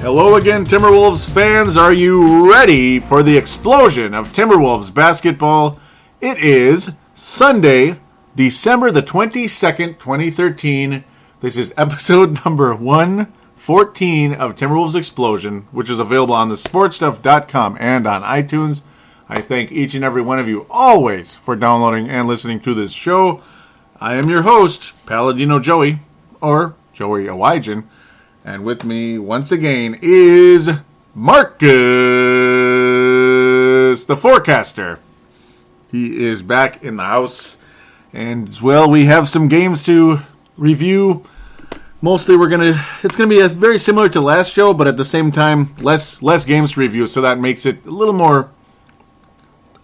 Hello again, Timberwolves fans. Are you ready for the explosion of Timberwolves basketball? It is Sunday, December the 22nd, 2013. This is episode number 114 of Timberwolves Explosion, which is available on thesportstuff.com and on iTunes. I thank each and every one of you always for downloading and listening to this show. I am your host, Paladino Joey, or Joey Awajan. And with me, once again, is Marcus, the Forcaster. He is back in the house. And, well, we have some games to review. Mostly it's going to be very similar to last show, but at the same time, less games to review. So that makes it a little more,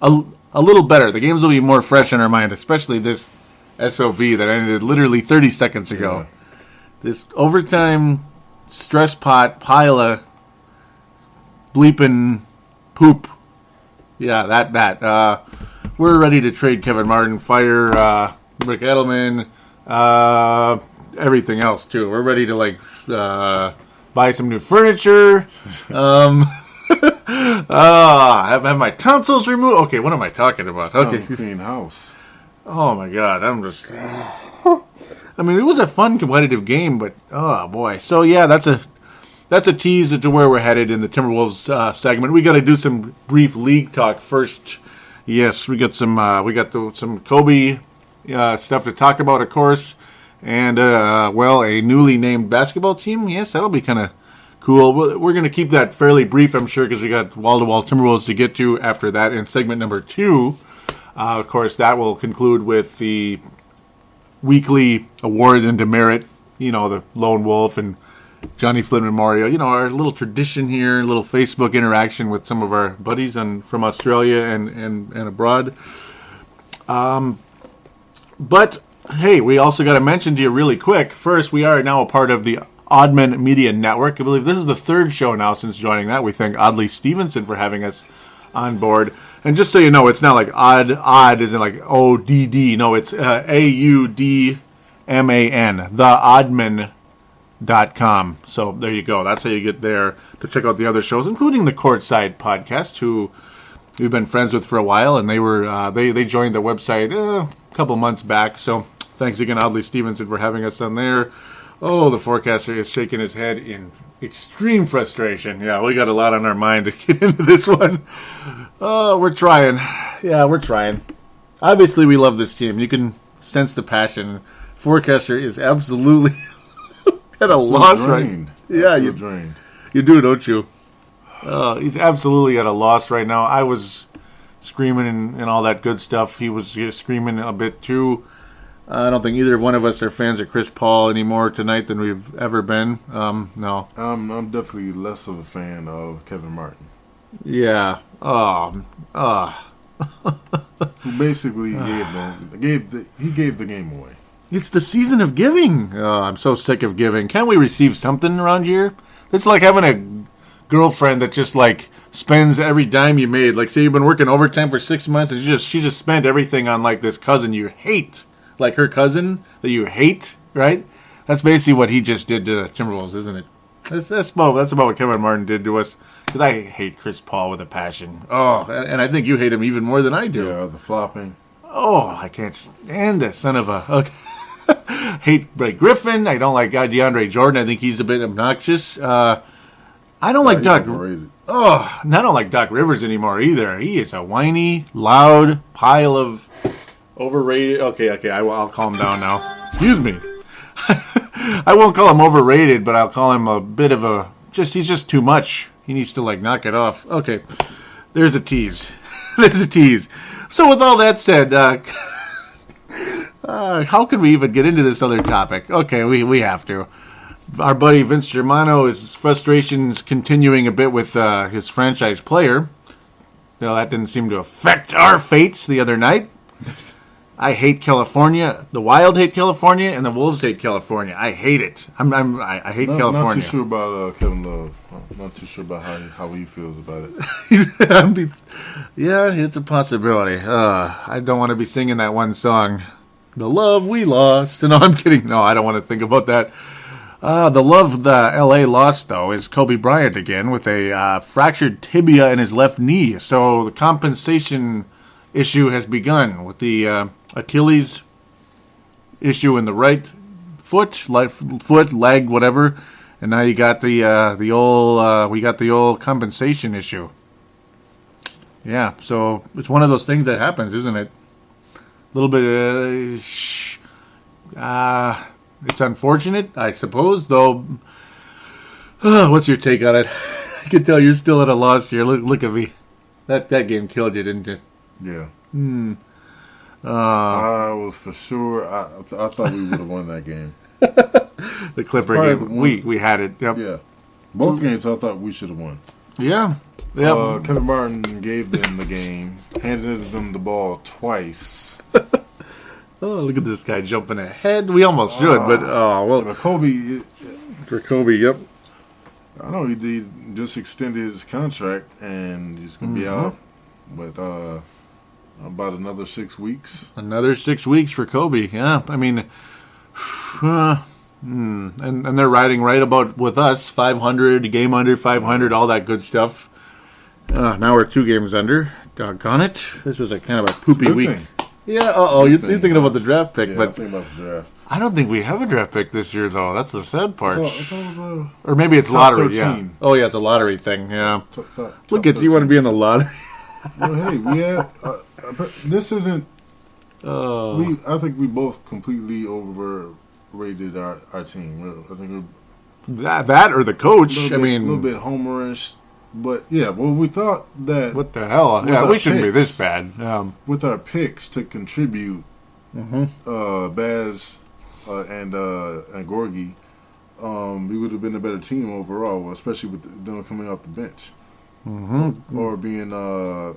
a little better. The games will be more fresh in our mind, especially this SOB that ended literally 30 seconds ago. Yeah. This overtime stress pot pile of bleeping poop. Yeah, that. We're ready to trade Kevin Martin, fire Rick Edelman, everything else too. We're ready to buy some new furniture. Have my tonsils removed. Okay, what am I talking about? Okay, clean house. Oh my God, I'm just. I mean, it was a fun, competitive game, but oh boy. So yeah, that's a tease to where we're headed in the Timberwolves segment. We got to do some brief league talk first. Yes, we got some Kobe stuff to talk about, of course, and a newly named basketball team. Yes, that'll be kind of cool. We're going to keep that fairly brief, I'm sure, because we got wall-to-wall Timberwolves to get to after that in segment number 2. Of course, that will conclude with the weekly award and demerit, the Lone Wolf and Johnny Flynn Memorial, our little tradition here, little Facebook interaction with some of our buddies from Australia and abroad. But, hey, we also got to mention to you really quick, first, we are now a part of the Oddman Media Network. I believe this is the third show now since joining that. We thank Audley Stevenson for having us on board. And just so you know, it's not like odd isn't like ODD. No, it's AUDMAN, theoddman.com. So there you go. That's how you get there to check out the other shows, including the Courtside podcast, who we've been friends with for a while, and they were they joined the website a couple months back. So thanks again, Audley Stevenson, for having us on there. Oh, the Forecaster is shaking his head in extreme frustration. Yeah, we got a lot on our mind to get into this one. Oh, we're trying. Yeah, we're trying. Obviously, we love this team. You can sense the passion. Forecaster is absolutely at a loss right now. Yeah, you do, don't you? He's absolutely at a loss right now. I was screaming and all that good stuff. He was screaming a bit too. I don't think either one of us are fans of Chris Paul anymore tonight than we've ever been. No. I'm definitely less of a fan of Kevin Martin. Yeah. Who basically gave the game away. It's the season of giving. Oh, I'm so sick of giving. Can't we receive something around here? It's like having a girlfriend that just spends every dime you made. Like, say you've been working overtime for 6 months and she just spent everything on this cousin you hate. Like her cousin that you hate, right? That's basically what he just did to the Timberwolves, isn't it? That's about what Kevin Martin did to us. Because I hate Chris Paul with a passion. Oh, and I think you hate him even more than I do. Yeah, the flopping. Oh, I can't stand the son of a... Okay. Hate Blake Griffin. I don't like DeAndre Jordan. I think he's a bit obnoxious. I don't like Doc... Oh, and I don't like Doc Rivers anymore either. He is a whiny, loud pile of... Overrated. Okay. I'll calm down now. Excuse me. I won't call him overrated, but I'll call him a bit of a... He's just too much. He needs to, knock it off. Okay. There's a tease. So with all that said, how could we even get into this other topic? Okay, we have to. Our buddy Vince Germano, his frustrations continuing a bit with his franchise player. Well, that didn't seem to affect our fates the other night. I hate California. The Wild hate California, and the Wolves hate California. I hate it. I hate California. Not too sure about Kevin Love. Not too sure about how he feels about it. Yeah, it's a possibility. I don't want to be singing that one song, "The Love We Lost." No, I'm kidding. No, I don't want to think about that. The love the L.A. lost, though, is Kobe Bryant again with a fractured tibia in his left knee. So the compensation issue has begun with the Achilles issue in the right foot, leg, whatever, and now you got the old compensation issue. Yeah, so it's one of those things that happens, isn't it? A little bit. It's unfortunate, I suppose, though. What's your take on it? I can tell you're still at a loss here. Look at me. That game killed you, didn't it? Yeah. I was for sure. I thought we would have won that game. The Clipper game. We had it. Yep. Yeah. Both games I thought we should have won. Yeah. Yep. Kevin Martin gave them the game, handed them the ball twice. Oh, look at this guy jumping ahead. We almost should, but But Kobe. For Kobe, yep. I know he just extended his contract and he's going to be out, but about another 6 weeks. Another 6 weeks for Kobe. Yeah, I mean, and they're riding right about with us, 500, game under 500, all that good stuff. Now we're 2 games under. Doggone it! This was a kind of a poopy week. Thing. Yeah. You're thinking about the draft pick, yeah, but I'm thinking about the draft. I don't think we have a draft pick this year, though. That's the sad part. Or maybe it's lottery. 13. Yeah. Oh, yeah, it's a lottery thing. Yeah. Look at you, want to be in the lottery. Well, hey, we have. This isn't. I think we both completely overrated our team. I think that or the coach. A little bit homerish. But yeah, well, we thought that. What the hell? Yeah, we shouldn't be this bad. With our picks to contribute, Baz and Gorgie, we would have been a better team overall, especially with them coming off the bench, or being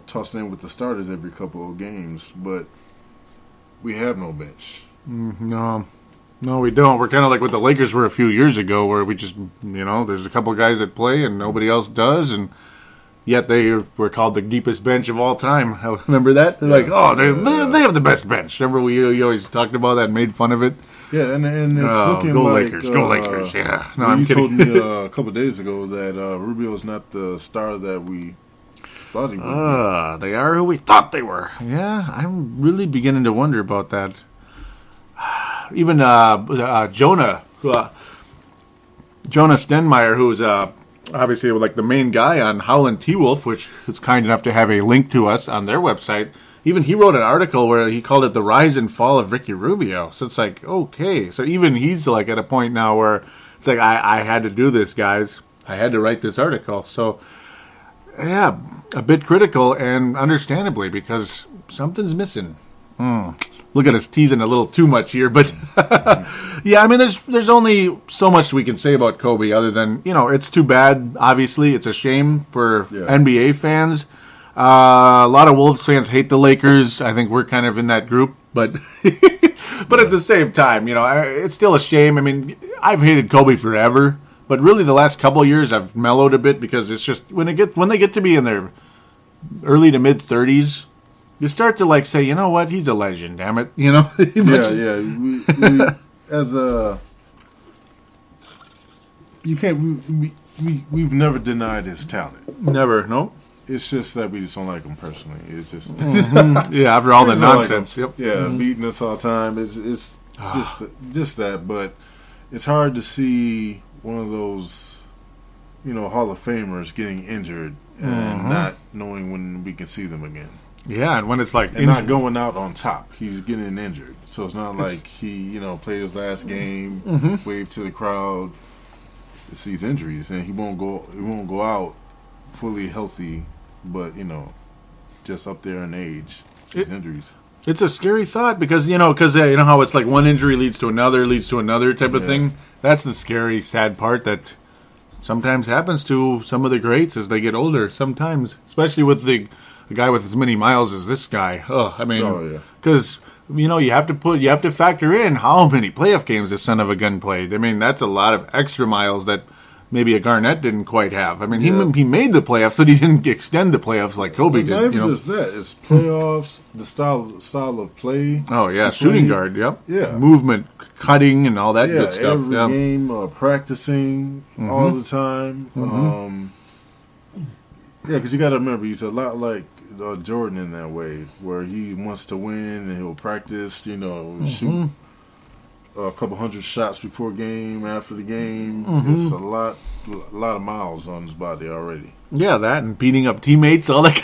tossed in with the starters every couple of games. But we have no bench. No, we don't. We're kind of like what the Lakers were a few years ago, where we just, there's a couple guys that play and nobody else does, and yet they were called the deepest bench of all time. Remember that? They're they have the best bench. Remember you always talked about that and made fun of it? Yeah, and it's looking go like... Lakers, go Lakers, yeah. No, I'm kidding. You told me a couple of days ago that Rubio's not the star that we thought he would be. They are who we thought they were. Yeah, I'm really beginning to wonder about that. Even Jonah Stenmeyer, who's obviously like the main guy on Howlin' T-Wolf, which is kind enough to have a link to us on their website. Even he wrote an article where he called it the rise and fall of Ricky Rubio. So it's like, okay. So even he's like at a point now where it's like, I had to do this, guys. I had to write this article. So, yeah, a bit critical, and understandably, because something's missing. Look at us teasing a little too much here, but yeah, I mean, there's only so much we can say about Kobe other than, it's too bad. Obviously, it's a shame for NBA fans. A lot of Wolves fans hate the Lakers. I think we're kind of in that group, but but at the same time, it's still a shame. I mean, I've hated Kobe forever, but really the last couple of years I've mellowed a bit because it's just when they get to be in their early to mid 30s. You start to say, you know what? He's a legend. Damn it, Yeah. We as a you can't. We've never denied his talent. Never. No. It's just that we just don't like him personally. It's just yeah. After all the nonsense. Yep. Yeah, beating us all the time. It's just that. But it's hard to see one of those, Hall of Famers getting injured and not knowing when we can see them again. Yeah, and when it's like... And not going out on top. He's getting injured. So it's not like he, played his last game, waved to the crowd, sees injuries, and he won't go out fully healthy, but, just up there in age, sees injuries. It's a scary thought because how it's like one injury leads to another type of thing. That's the scary, sad part that sometimes happens to some of the greats as they get older. Sometimes, especially with a guy with as many miles as this guy. Because you have to factor in how many playoff games this son of a gun played. I mean, that's a lot of extra miles that maybe a Garnett didn't quite have. I mean, he made the playoffs, but he didn't extend the playoffs like Kobe did. Not even just that. It's playoffs, the style of play. Oh, yeah, shooting guard, yep. Yeah. Movement, cutting, and all that good stuff. Every game, practicing all the time. Because you got to remember, he's a lot like Jordan in that way, where he wants to win and he'll practice, shoot a couple hundred shots before game, after the game. It's a lot of miles on his body already. Yeah, that and beating up teammates, all that.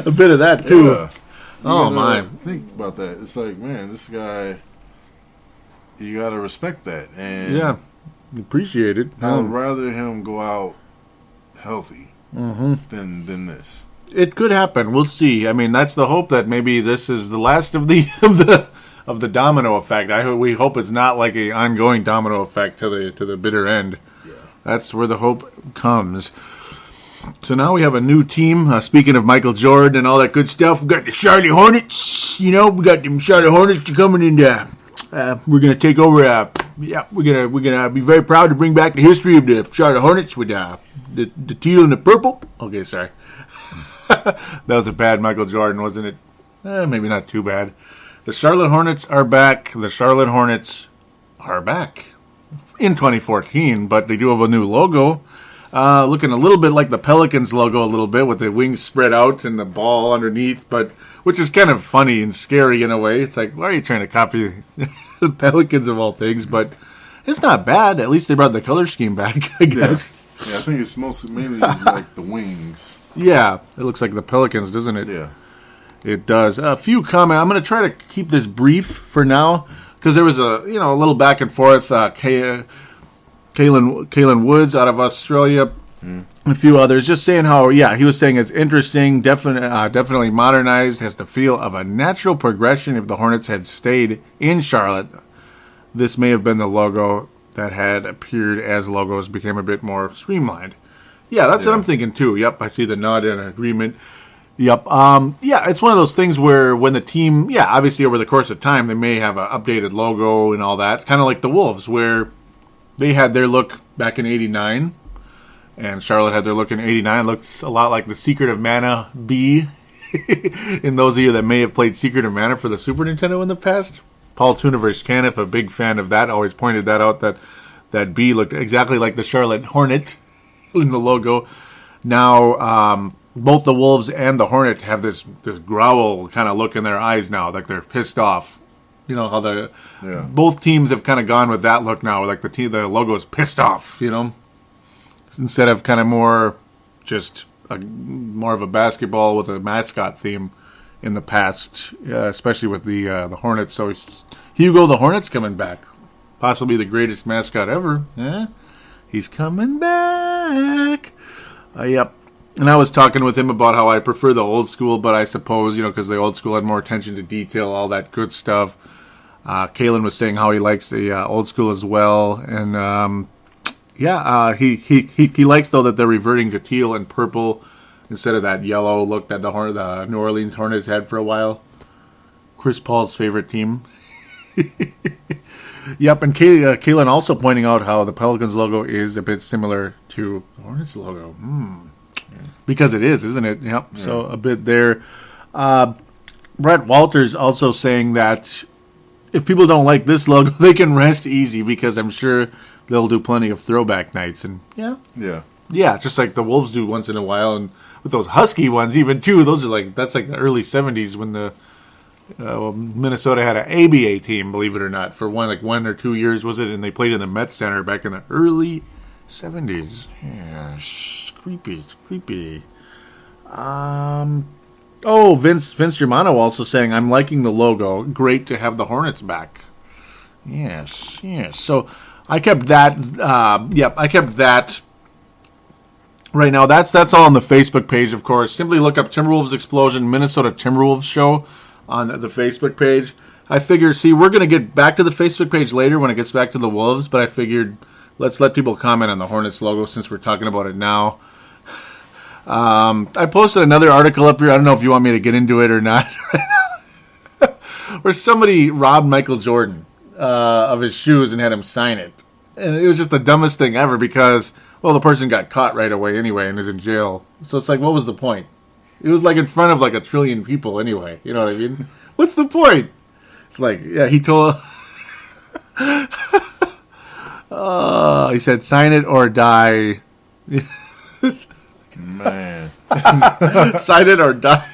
A bit of that too. Yeah. Oh my! Think about that. It's like, man, this guy. You got to respect that, and appreciate it. I would rather him go out healthy than this. It could happen. We'll see. I mean, that's the hope that maybe this is the last of the of the domino effect. We hope it's not like a ongoing domino effect to the bitter end. Yeah. That's where the hope comes. So now we have a new team. Speaking of Michael Jordan and all that good stuff, we got the Charlotte Hornets. We got them Charlotte Hornets coming in. We're gonna take over. We're gonna be very proud to bring back the history of the Charlotte Hornets with the teal and the purple. Okay, sorry. That was a bad Michael Jordan, wasn't it? Maybe not too bad. The Charlotte Hornets are back. The Charlotte Hornets are back in 2014, but they do have a new logo. Looking a little bit like the Pelicans logo a little bit, with the wings spread out and the ball underneath, but which is kind of funny and scary in a way. It's like, why are you trying to copy the Pelicans of all things? But it's not bad. At least they brought the color scheme back, I guess. Yeah, I think it's mainly like the wings. Yeah, it looks like the Pelicans, doesn't it? Yeah. It does. A few comments. I'm going to try to keep this brief for now, because there was a little back and forth. Kalen Woods out of Australia, a few others, just saying how he was saying it's interesting, definitely modernized, has the feel of a natural progression. If the Hornets had stayed in Charlotte, this may have been the logo that had appeared as logos became a bit more streamlined. Yeah, that's what I'm thinking too. Yep, I see the nod and agreement. Yep. It's one of those things where when the team, obviously over the course of time, they may have an updated logo and all that, kind of like the Wolves, where they had their look back in '89, and Charlotte had their look in '89. Looks a lot like the Secret of Mana B. In those of you that may have played Secret of Mana for the Super Nintendo in the past, Paul Tuniverse Caniff, a big fan of that, always pointed that out, that B looked exactly like the Charlotte Hornet in the logo. Now, both the Wolves and the Hornet have this growl kind of look in their eyes now, like they're pissed off. You know how both teams have kind of gone with that look now, like the logo is pissed off. Instead of kind of more of a basketball with a mascot theme in the past, especially with the Hornets. So Hugo the Hornet's coming back, possibly the greatest mascot ever. He's coming back. Yep. And I was talking with him about how I prefer the old school, but I suppose, because the old school had more attention to detail, all that good stuff. Kalen was saying how he likes the old school as well. And, he likes, though, that they're reverting to teal and purple instead of that yellow look that the New Orleans Hornets had for a while. Chris Paul's favorite team. Yep, and Kalen also pointing out how the Pelicans logo is a bit similar to the Hornets logo. Because it is, isn't it? Yep. Yeah. So a bit there. Brett Walters also saying that if people don't like this logo, they can rest easy because I'm sure they'll do plenty of throwback nights. And yeah, just like the Wolves do once in a while, and with those Husky ones even too. That's like the early '70s when the Minnesota had an ABA team, believe it or not, for 1 or 2 years was it, and they played in the Met Center back in the early '70s. Yeah. It's creepy. Vince Germano also saying, I'm liking the logo. Great to have the Hornets back. Yes. So I kept that. I kept that. Right now, that's all on the Facebook page, of course. Simply look up Timberwolves Explosion Minnesota Timberwolves Show on the Facebook page. I figure, we're going to get back to the Facebook page later when it gets back to the Wolves, but I figured let's let people comment on the Hornets logo since we're talking about it now. I posted another article up here. I don't know if you want me to get into it or not. Where somebody robbed Michael Jordan of his shoes and had him sign it. And it was just the dumbest thing ever because, well, the person got caught right away anyway and is in jail. So it's like, what was the point? It was like in front of like a trillion people anyway. You know what I mean? What's the point? It's like, yeah, he told... he said, sign it or die. Man. Sign it or die.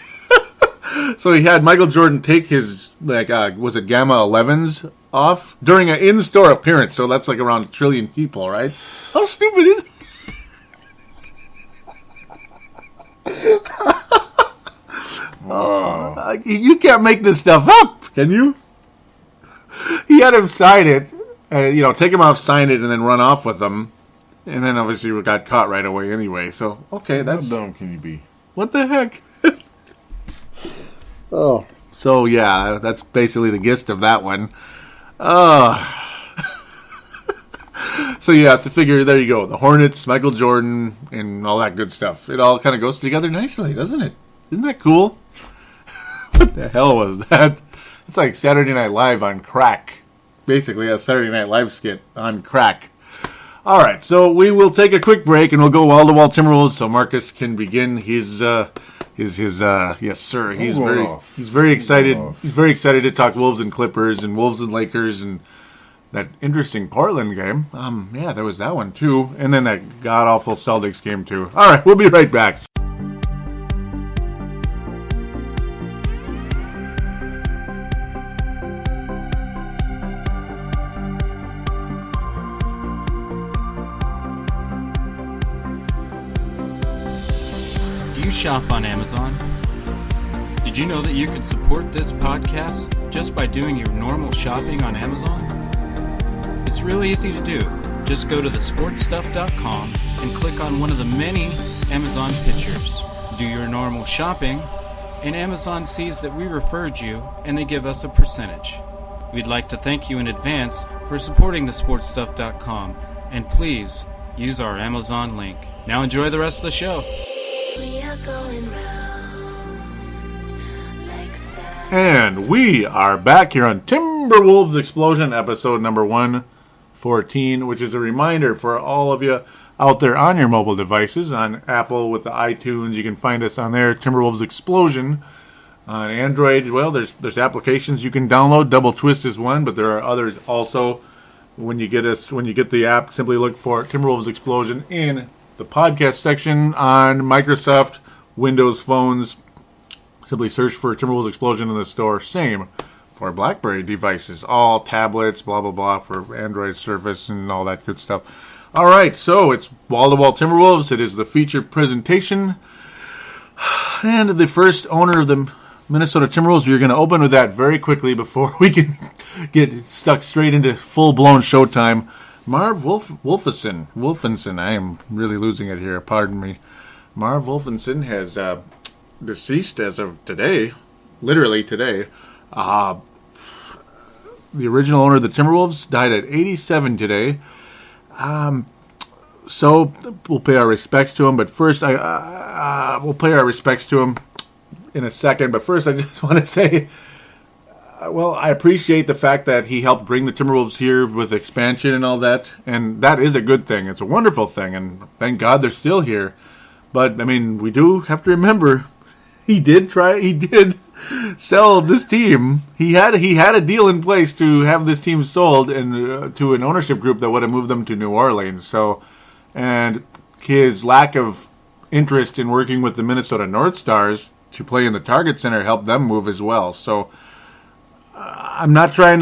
So he had Michael Jordan take his, was it Gamma 11s off during an in-store appearance. So that's like around a trillion people, right? How stupid is Wow. You can't make this stuff up, can you? He had him sign it, and take him off, sign it, and then run off with them. And then obviously we got caught right away anyway. So, okay, that's... How dumb can you be? What the heck? Oh. So, yeah, that's basically the gist of that one. So, yeah, it's a figure, there you go. The Hornets, Michael Jordan, and all that good stuff. It all kind of goes together nicely, doesn't it? Isn't that cool? What the hell was that? It's like Saturday Night Live on crack. Basically, a Saturday Night Live skit on crack. All right, so we will take a quick break, and we'll go wall-to-wall Timberwolves so Marcus can begin his yes, sir. He's very excited. He's very excited to talk Wolves and Clippers and Wolves and Lakers and that interesting Portland game. Yeah, there was that one, too. And then that god-awful Celtics game, too. All right, we'll be right back. Do you shop on Amazon? Did you know that you could support this podcast just by doing your normal shopping on Amazon? It's really easy to do. Just go to thesportstuff.com and click on one of the many Amazon pictures. Do your normal shopping, and Amazon sees that we referred you, and they give us a percentage. We'd like to thank you in advance for supporting thesportstuff.com, and please use our Amazon link. Now enjoy the rest of the show. And we are back here on Timberwolves Explosion, episode number 114, which is a reminder for all of you out there on your mobile devices, on Apple with the iTunes. You can find us on there, Timberwolves Explosion. On Android, well, there's applications you can download. Double Twist is one, but there are others also. When you get the app, simply look for Timberwolves Explosion in the podcast section on Microsoft Windows phones. Simply search for Timberwolves Explosion in the store. Same for BlackBerry devices. All tablets, blah, blah, blah, for Android Surface and all that good stuff. All right, so it's Wall-to-Wall Timberwolves. It is the featured presentation. And the first owner of the Minnesota Timberwolves, we're going to open with that very quickly before we can get stuck straight into full-blown showtime. Marv Wolfenson, I am really losing it here, pardon me. Marv Wolfenson has deceased as of today, literally today. The original owner of the Timberwolves died at 87 today. So we'll pay our respects to him, but first we'll pay our respects to him in a second. But first I just want to say, well, I appreciate the fact that he helped bring the Timberwolves here with expansion and all that, and that is a good thing. It's a wonderful thing, and thank God they're still here. But, I mean, we do have to remember, he did sell this team. He had a deal in place to have this team sold and to an ownership group that would have moved them to New Orleans. So, and his lack of interest in working with the Minnesota North Stars to play in the Target Center helped them move as well. So, I'm not trying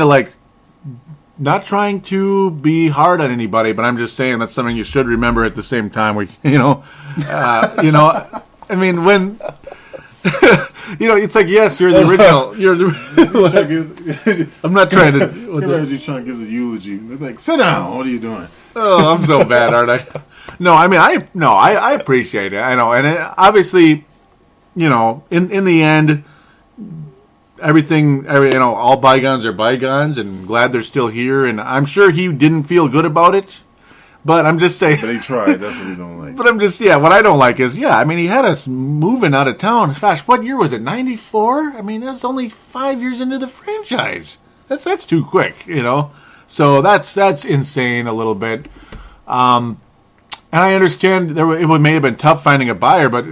to be hard on anybody, but I'm just saying that's something you should remember at the same time. I mean, when, it's like, yes, you're the original. I'm not trying to. You're trying to give the eulogy. They're like, sit down. What are you doing? Oh, I'm so bad, aren't I? No, I mean, I appreciate it. I know, and obviously, in the end, all bygones are bygones, and glad they're still here. And I'm sure he didn't feel good about it, but I'm just saying. But he tried. That's what we don't like. But I'm just, what I don't like is, I mean, he had us moving out of town. Gosh, what year was it? 94? I mean, that's only 5 years into the franchise. That's too quick, So that's insane a little bit. And I understand it may have been tough finding a buyer, but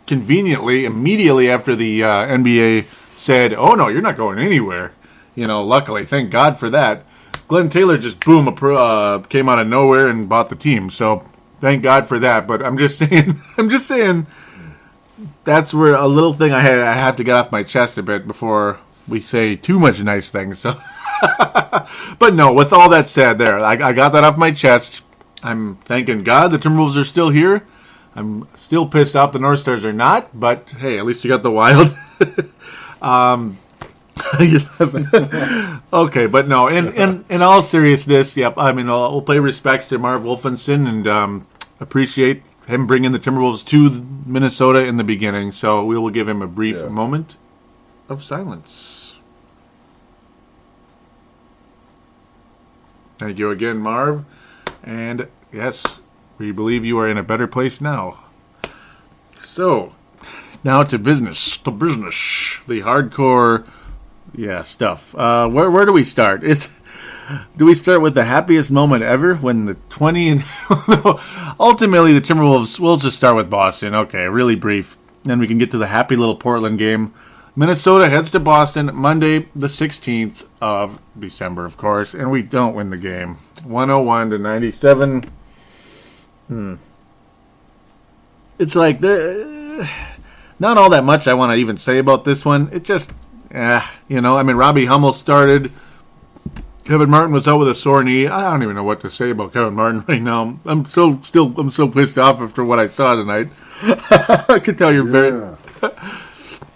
conveniently, immediately after the NBA said, "Oh no, you're not going anywhere," luckily, thank God for that. Glenn Taylor just came out of nowhere and bought the team. So thank God for that. But I'm just saying, that's where a little thing I have to get off my chest a bit before we say too much nice things. So, but no, with all that said, I got that off my chest. I'm thanking God the Timberwolves are still here. I'm still pissed off the North Stars are not, but hey, at least you got the Wild. Okay, but no, in all seriousness, yep. I mean, we'll pay respects to Marv Wolfenson and appreciate him bringing the Timberwolves to Minnesota in the beginning. So we will give him a brief moment of silence. Thank you again, Marv. And yes, we believe you are in a better place now. So, now to business. The hardcore, stuff. Where do we start? Do we start with the happiest moment ever when the 20 and ultimately the Timberwolves? We'll just start with Boston. Okay, really brief. Then we can get to the happy little Portland game. Minnesota heads to Boston Monday, the 16th of December, of course, and we don't win the game. 101-97. It's like not all that much I want to even say about this one. It just, I mean, Robbie Hummel started. Kevin Martin was out with a sore knee. I don't even know what to say about Kevin Martin right now. I'm so pissed off after what I saw tonight. I can tell you're very.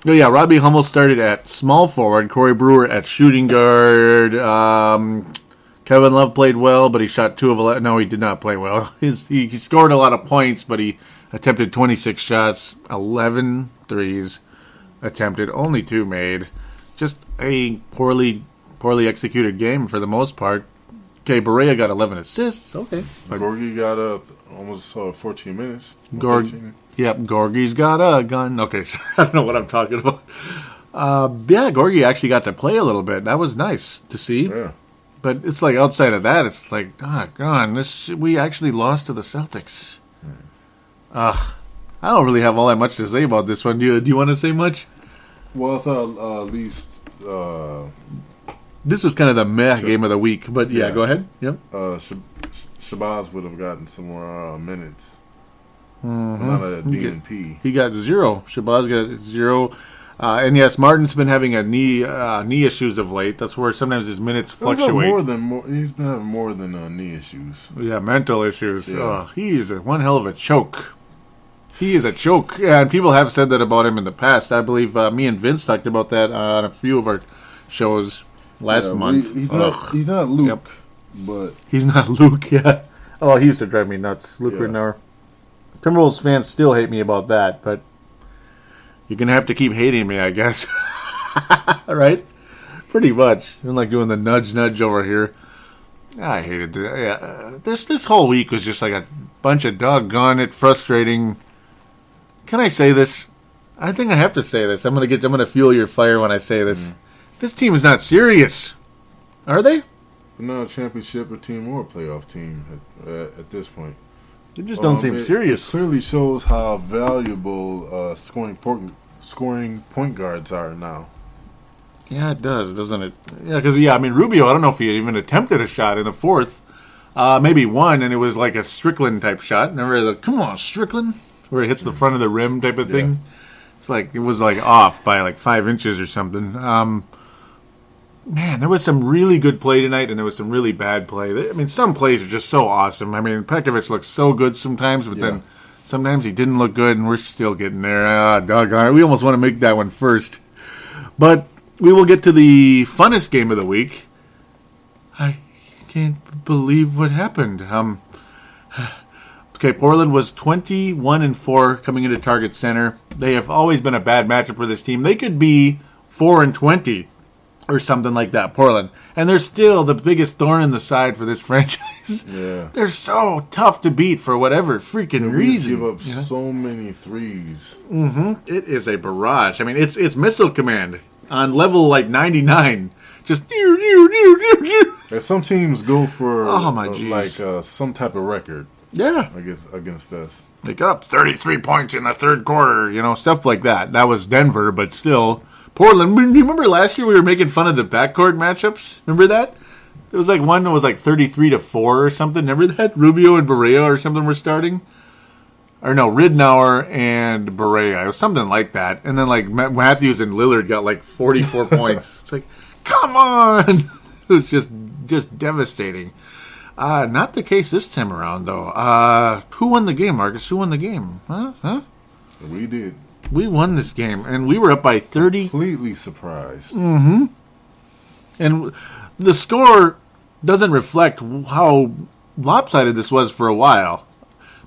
Oh, yeah, Robbie Hummel started at small forward, Corey Brewer at shooting guard. Kevin Love played well, but he shot 2 of 11. No, he did not play well. He scored a lot of points, but he attempted 26 shots, 11 threes attempted, only 2 made. Just a poorly executed game for the most part. Okay, Barea got 11 assists. Okay. Gorgie got almost 14 minutes. Yep, Gorgie's got a gun. Okay, so I don't know what I'm talking about. Gorgie actually got to play a little bit. That was nice to see. Yeah. But it's like outside of that, it's like, we actually lost to the Celtics. I don't really have all that much to say about this one. Do you want to say much? Well, I thought at least... this was kind of the meh game of the week, but yeah, go ahead. Yep. Shabazz would have gotten some more minutes. Mm-hmm. Not a DNP. He got 0. Shabazz got 0. And yes, Martin's been having knee issues of late. That's where sometimes his minutes fluctuate. He's been having more than knee issues. Yeah, mental issues. Yeah. He's one hell of a choke. He is a choke. Yeah, and people have said that about him in the past. I believe me and Vince talked about that on a few of our shows last month. He's not Luke, but... He's not Luke, yeah. Oh, he used to drive me nuts. Luke Renauer. Timberwolves fans still hate me about that, but you're going to have to keep hating me, I guess. Right? Pretty much. I'm like doing the nudge over here. I hated that. Yeah. This whole week was just like a bunch of doggone it frustrating. Can I say this? I think I have to say this. I'm gonna fuel your fire when I say this. Mm. This team is not serious. Are they? They're not a championship or team or a playoff team at this point. They just don't seem serious. It clearly shows how valuable scoring point guards are now. Yeah, it does, doesn't it? Yeah, because Rubio, I don't know if he even attempted a shot in the fourth. Maybe one, and it was like a Strickland type shot. Remember the "Come on, Strickland," where it hits the front of the rim type of thing. It's like it was like off by like 5 inches or something. Man, there was some really good play tonight, and there was some really bad play. I mean, some plays are just so awesome. I mean, Pekovic looks so good sometimes, but then sometimes he didn't look good, and we're still getting there. Doggone it. We almost want to make that one first. But we will get to the funnest game of the week. I can't believe what happened. Okay, Portland was 21-4 coming into Target Center. They have always been a bad matchup for this team. They could be 4-20. Or something like that, Portland. And they're still the biggest thorn in the side for this franchise. Yeah. They're so tough to beat for whatever freaking reason. Give up so many threes. Mm-hmm. It is a barrage. I mean, it's missile command. on level like 99. Just Some teams go for some type of record. Yeah, I guess against us. Like up 33 points in the third quarter, stuff like that. That was Denver, but still Portland. Remember last year we were making fun of the backcourt matchups? Remember that? It was like one that was like 33-4 or something. Remember that? Rubio and Barea or something were starting. Or no, Ridnour and Barea. It was something like that. And then like Matthews and Lillard got like 44 points. It's like, come on! It was just devastating. Not the case this time around, though. Who won the game, Marcus? Who won the game? Huh? We did. We won this game, and we were up by 30. Completely surprised. Mm-hmm. And the score doesn't reflect how lopsided this was for a while,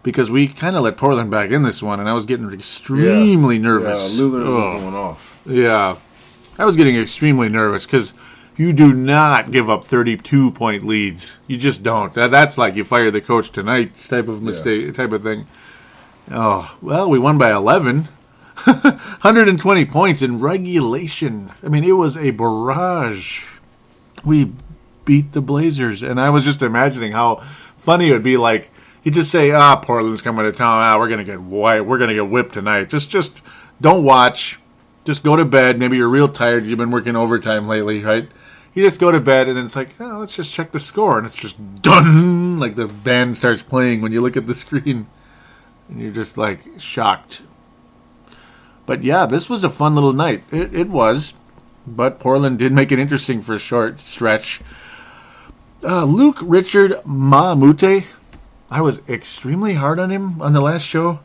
because we kind of let Portland back in this one, and I was getting extremely nervous. Yeah, Lillard was going off. Yeah. I was getting extremely nervous, because you do not give up 32-point leads. You just don't. That's like you fire the coach tonight type of mistake, type of thing. Oh, well, we won by 11. 120 points in regulation. I mean, it was a barrage. We beat the Blazers, and I was just imagining how funny it would be. Like, you just say, Portland's coming to town. We're going to get whipped tonight. Just don't watch. Just go to bed. Maybe you're real tired. You've been working overtime lately, right? You just go to bed, and then it's like, let's just check the score. And it's just done. Like the band starts playing when you look at the screen. And you're just like shocked. But yeah, this was a fun little night. It was. But Portland did make it interesting for a short stretch. Luke Richard Maamute. I was extremely hard on him on the last show.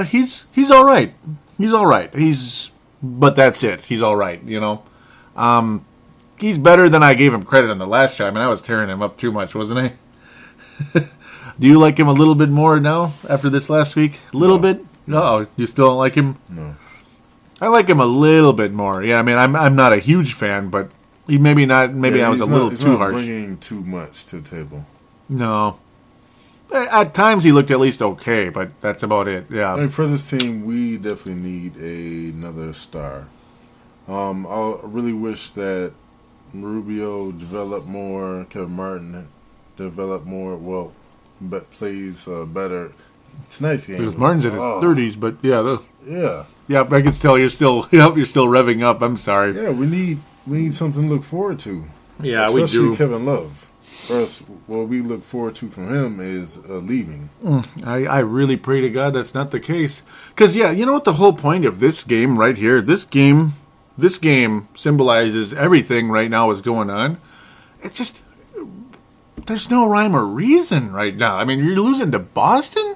He's all right. He's all right. But that's it. He's all right, He's better than I gave him credit on the last show. I mean, I was tearing him up too much, wasn't I? Do you like him a little bit more now after this last week? A little bit? No, you still don't like him? No. I like him a little bit more. Yeah, I mean, I'm not a huge fan, but I was a little too harsh. He's not bringing too much to the table. No. At times he looked at least okay, but that's about it. Yeah. I mean, for this team, we definitely need another star. I really wish that Rubio developed more, Kevin Martin developed more, but plays better. Tonight's game. Because Martin's in his 30s, but yeah. Yeah, I can tell you're still revving up. I'm sorry. Yeah, we need something to look forward to. Yeah, we do. Especially Kevin Love. First, what we look forward to from him is leaving. I really pray to God that's not the case. Because, you know what the whole point of this game right here, this game symbolizes everything right now is going on. It just, there's no rhyme or reason right now. I mean, you're losing to Boston?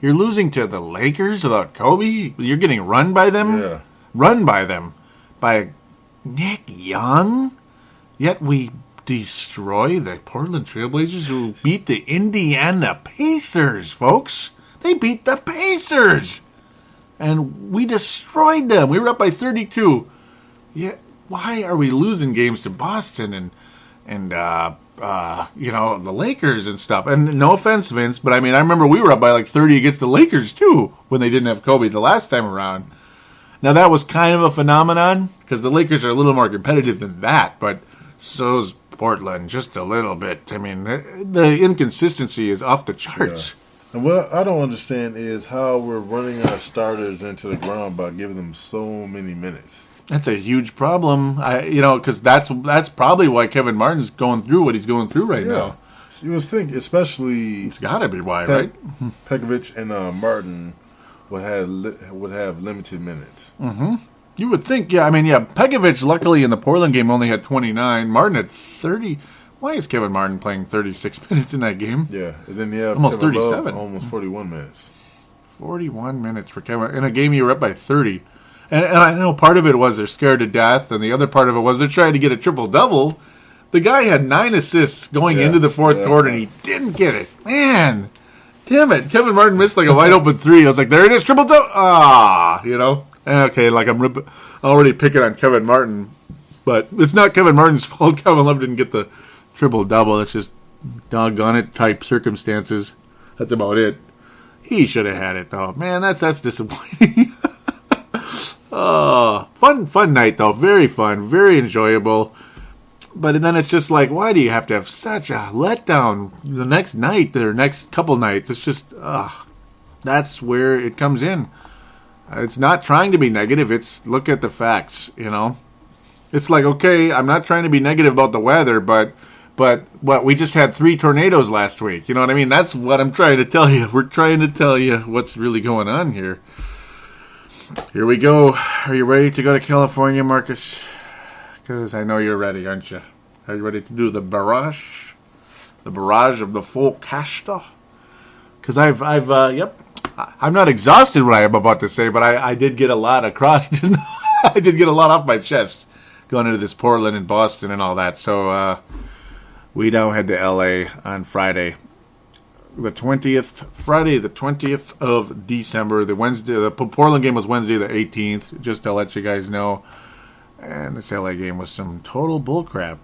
You're losing to the Lakers without Kobe? You're getting run by them? Yeah. Run by them. By Nick Young? Yet we destroy the Portland Trailblazers who beat the Indiana Pacers, folks. They beat the Pacers. And we destroyed them. We were up by 32. Yet, why are we losing games to Boston and the Lakers and stuff? And no offense, Vince, but I mean, I remember we were up by like 30 against the Lakers, too, when they didn't have Kobe the last time around. Now, that was kind of a phenomenon, because the Lakers are a little more competitive than that, but so's Portland, just a little bit. I mean, the inconsistency is off the charts. Yeah. And what I don't understand is how we're running our starters into the ground by giving them so many minutes. That's a huge problem, because that's probably why Kevin Martin's going through what he's going through right now. You would think, especially it's got to be why, right? Pekovic and Martin would have limited minutes. Mm-hmm. You would think, Pekovic, luckily in the Portland game, only had 29. Martin had 30. Why is Kevin Martin playing 36 minutes in that game? Yeah, and then you have almost Kevin 37. Love, almost 41 minutes. 41 minutes for Kevin. In a game you were up by 30. And I know part of it was they're scared to death, and the other part of it was they're trying to get a triple-double. The guy had 9 assists going into the fourth quarter, and he didn't get it. Man, damn it. Kevin Martin missed like a wide-open 3. I was like, there it is, triple-double. Okay, like I'm already picking on Kevin Martin. But it's not Kevin Martin's fault Kevin Love didn't get the triple-double. It's just doggone it type circumstances. That's about it. He should have had it, though. Man, that's disappointing. Fun night, though. Very fun. Very enjoyable. But then it's just like, why do you have to have such a letdown the next night or next couple nights? It's just, that's where it comes in. It's not trying to be negative. It's look at the facts, you know. It's like, okay, I'm not trying to be negative about the weather, but what, we just had 3 tornadoes last week. You know what I mean? That's what I'm trying to tell you. We're trying to tell you what's really going on here. Here we go. Are you ready to go to California, Marcus? Because I know you're ready, aren't you? Are you ready to do the barrage? The barrage of the Forcaster? Because I'm not exhausted what I am about to say, but I did get a lot across. I did get a lot off my chest going into this Portland and Boston and all that. So we now head to LA on Friday the 20th of December. The Portland game was Wednesday the 18th, just to let you guys know. And this LA game was some total bullcrap.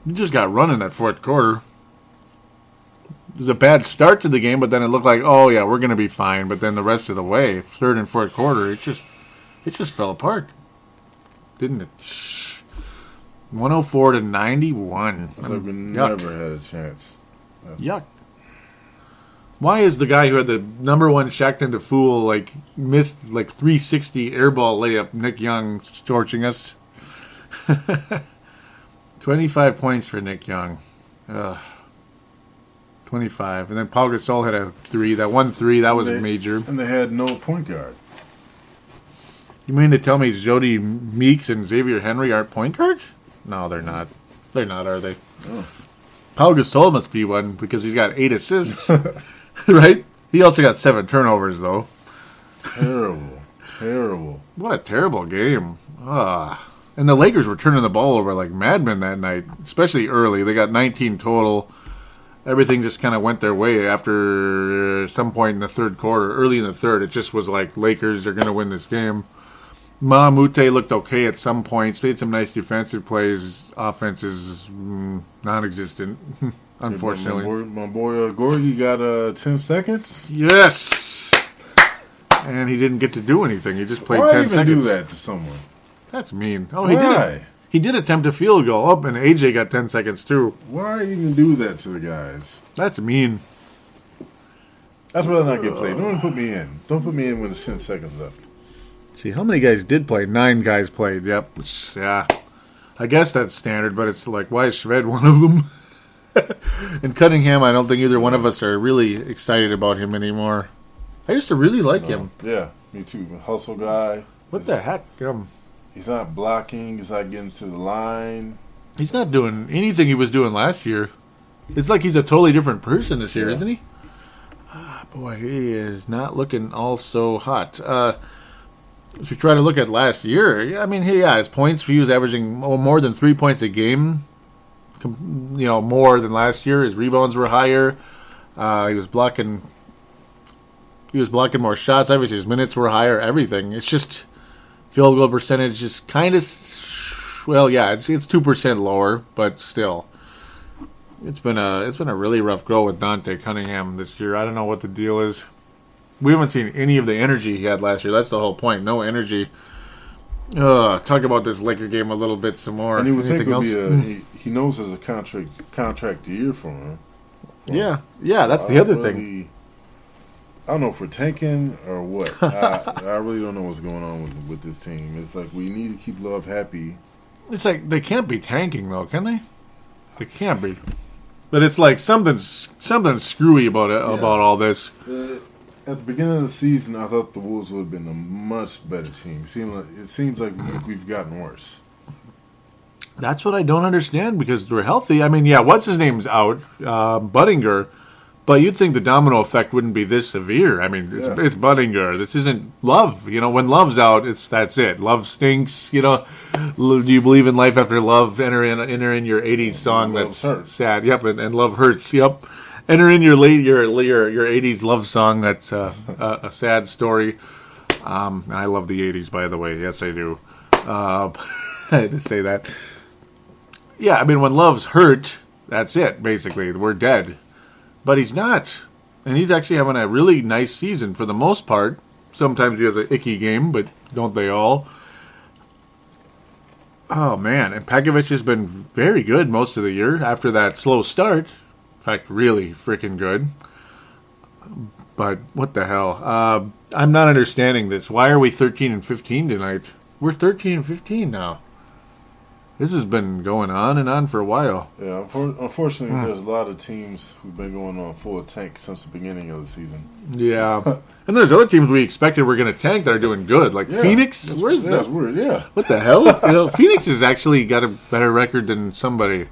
You just got run in that fourth quarter. It was a bad start to the game, but then it looked like, oh yeah, we're going to be fine. But then the rest of the way, third and fourth quarter, it just fell apart, didn't it? 104-91. It's like we never had a chance. Yuck. Why is the guy who had the number one Shackton to fool missed 360 airball layup, Nick Young, torching us? 25 points for Nick Young. 25. And then Paul Gasol had a 3. That 1-3, that was major. And they had no point guard. You mean to tell me Jody Meeks and Xavier Henry aren't point guards? No, they're not. They're not, are they? Oh. Paul Gasol must be one because he's got 8 assists. Right? He also got 7 turnovers, though. Terrible. What a terrible game. And the Lakers were turning the ball over like madmen that night, especially early. They got 19 total. Everything just kind of went their way after some point in the third quarter. Early in the third, it just was like Lakers are going to win this game. Mahamute looked okay at some points. Made some nice defensive plays. Offense is non-existent, unfortunately. My boy Gorgie got 10 seconds. Yes! And he didn't get to do anything. He just played 10 seconds. Why even do that to someone? That's mean. Oh, Why? He did attempt a field goal up, and AJ got 10 seconds too. Why even do that to the guys? That's mean. That's why not get played. Don't put me in. Don't put me in when there's 10 seconds left. See, how many guys did play? 9 guys played. Yep. Yeah. I guess that's standard, but it's like, why is Shved one of them? And Cunningham, I don't think either one of us are really excited about him anymore. I used to really like him. Yeah, me too. Hustle guy. What the heck? He's not blocking. He's not getting to the line. He's not doing anything he was doing last year. It's like he's a totally different person this year, isn't he? Boy, he is not looking all so hot. If you try to look at last year, I mean, his points, he was averaging more than 3 points a game. More than last year. His rebounds were higher. He was blocking more shots. Obviously, his minutes were higher. Everything. It's just field goal percentage is kind of, it's 2% lower, but still, it's been a really rough go with Dante Cunningham this year. I don't know what the deal is. We haven't seen any of the energy he had last year. That's the whole point. No energy. Talk about this Laker game a little bit some more. And he would think it would be he knows there's a contract year for him. Yeah, that's the other thing. I don't know if we're tanking or what. I really don't know what's going on with this team. It's like we need to keep Love happy. It's like they can't be tanking though, can they? They can't be. But it's like something screwy about it, about all this. At the beginning of the season, I thought the Wolves would have been a much better team. It seems like we've gotten worse. That's what I don't understand because we're healthy. I mean, what's his name's out, Buttinger. But you'd think the domino effect wouldn't be this severe. I mean, it's Buttinger. This isn't Love. When Love's out, that's it. Love stinks. Do you believe in life after love? Enter in your 80s song that's sad. Yep, and love hurts. Yep. Enter in your 80s love song that's a sad story. I love the 80s, by the way. Yes, I do. I had to say that. Yeah, I mean, when love's hurt, that's it, basically. We're dead. But he's not. And he's actually having a really nice season for the most part. Sometimes he has an icky game, but Don't they all? Oh, man. And Pekovic has been very good most of the year after that slow start. In fact, really freaking good. But what the hell? I'm not understanding this. Why are we 13-15 tonight? We're 13-15 now. This has been going on and on for a while. Yeah, unfortunately, there's a lot of teams who've been going on full tank since the beginning of the season. Yeah. And there's other teams we expected were going to tank that are doing good. Like Phoenix. That's weird, yeah. What the hell? Phoenix has actually got a better record than somebody.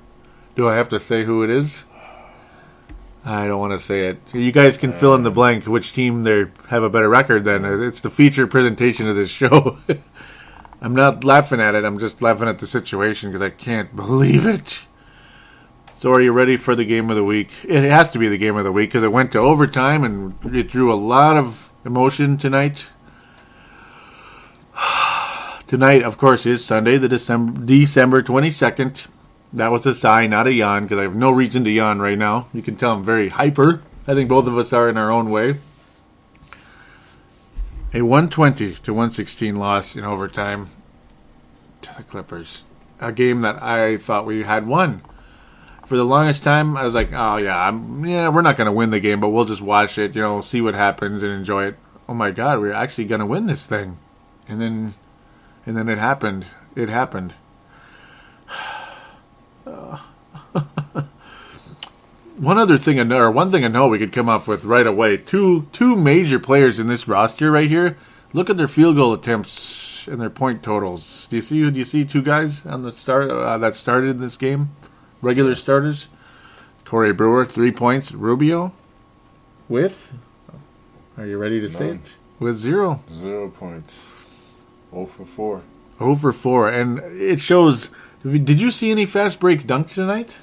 Do I have to say who it is? I don't want to say it. You guys can fill in the blank which team they have a better record than. It's the feature presentation of this show. I'm not laughing at it. I'm just laughing at the situation because I can't believe it. So are you ready for the game of the week? It has to be the game of the week because it went to overtime and it drew a lot of emotion tonight. Tonight, of course, is Sunday, the December 22nd. That was a sigh, not a yawn, because I have no reason to yawn right now. You can tell I'm very hyper. I think both of us are in our own way. A 120-116 loss in overtime to the Clippers. A game that I thought we had won. For the longest time, I was like, oh, we're not going to win the game, but we'll just watch it, see what happens and enjoy it. Oh, my God, we're actually going to win this thing. And then it happened. It happened. One thing I know we could come up with right away. Two major players in this roster right here. Look at their field goal attempts and their point totals. Do you see two guys on the start that started in this game? Regular starters. Corey Brewer, 3 points. Rubio with. Are you ready to say it? With 0. 0 points. 0 for 4. 0 for 4, and it shows. Did you see any fast break dunk tonight?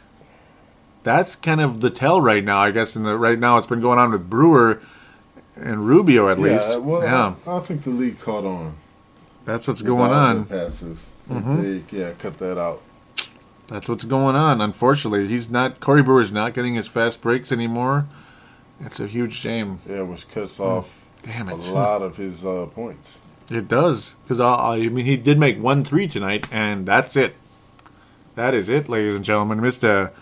That's kind of the tell right now, I guess. Right now, it's been going on with Brewer and Rubio at least. I think the league caught on. That's what's going on. Passes. They cut that out. That's what's going on. Unfortunately, Corey Brewer's not getting his fast breaks anymore. That's a huge shame. Yeah, which cuts off a lot of his points. It does, because he did make 1 3 tonight, and that's it. That is it, ladies and gentlemen. Missed a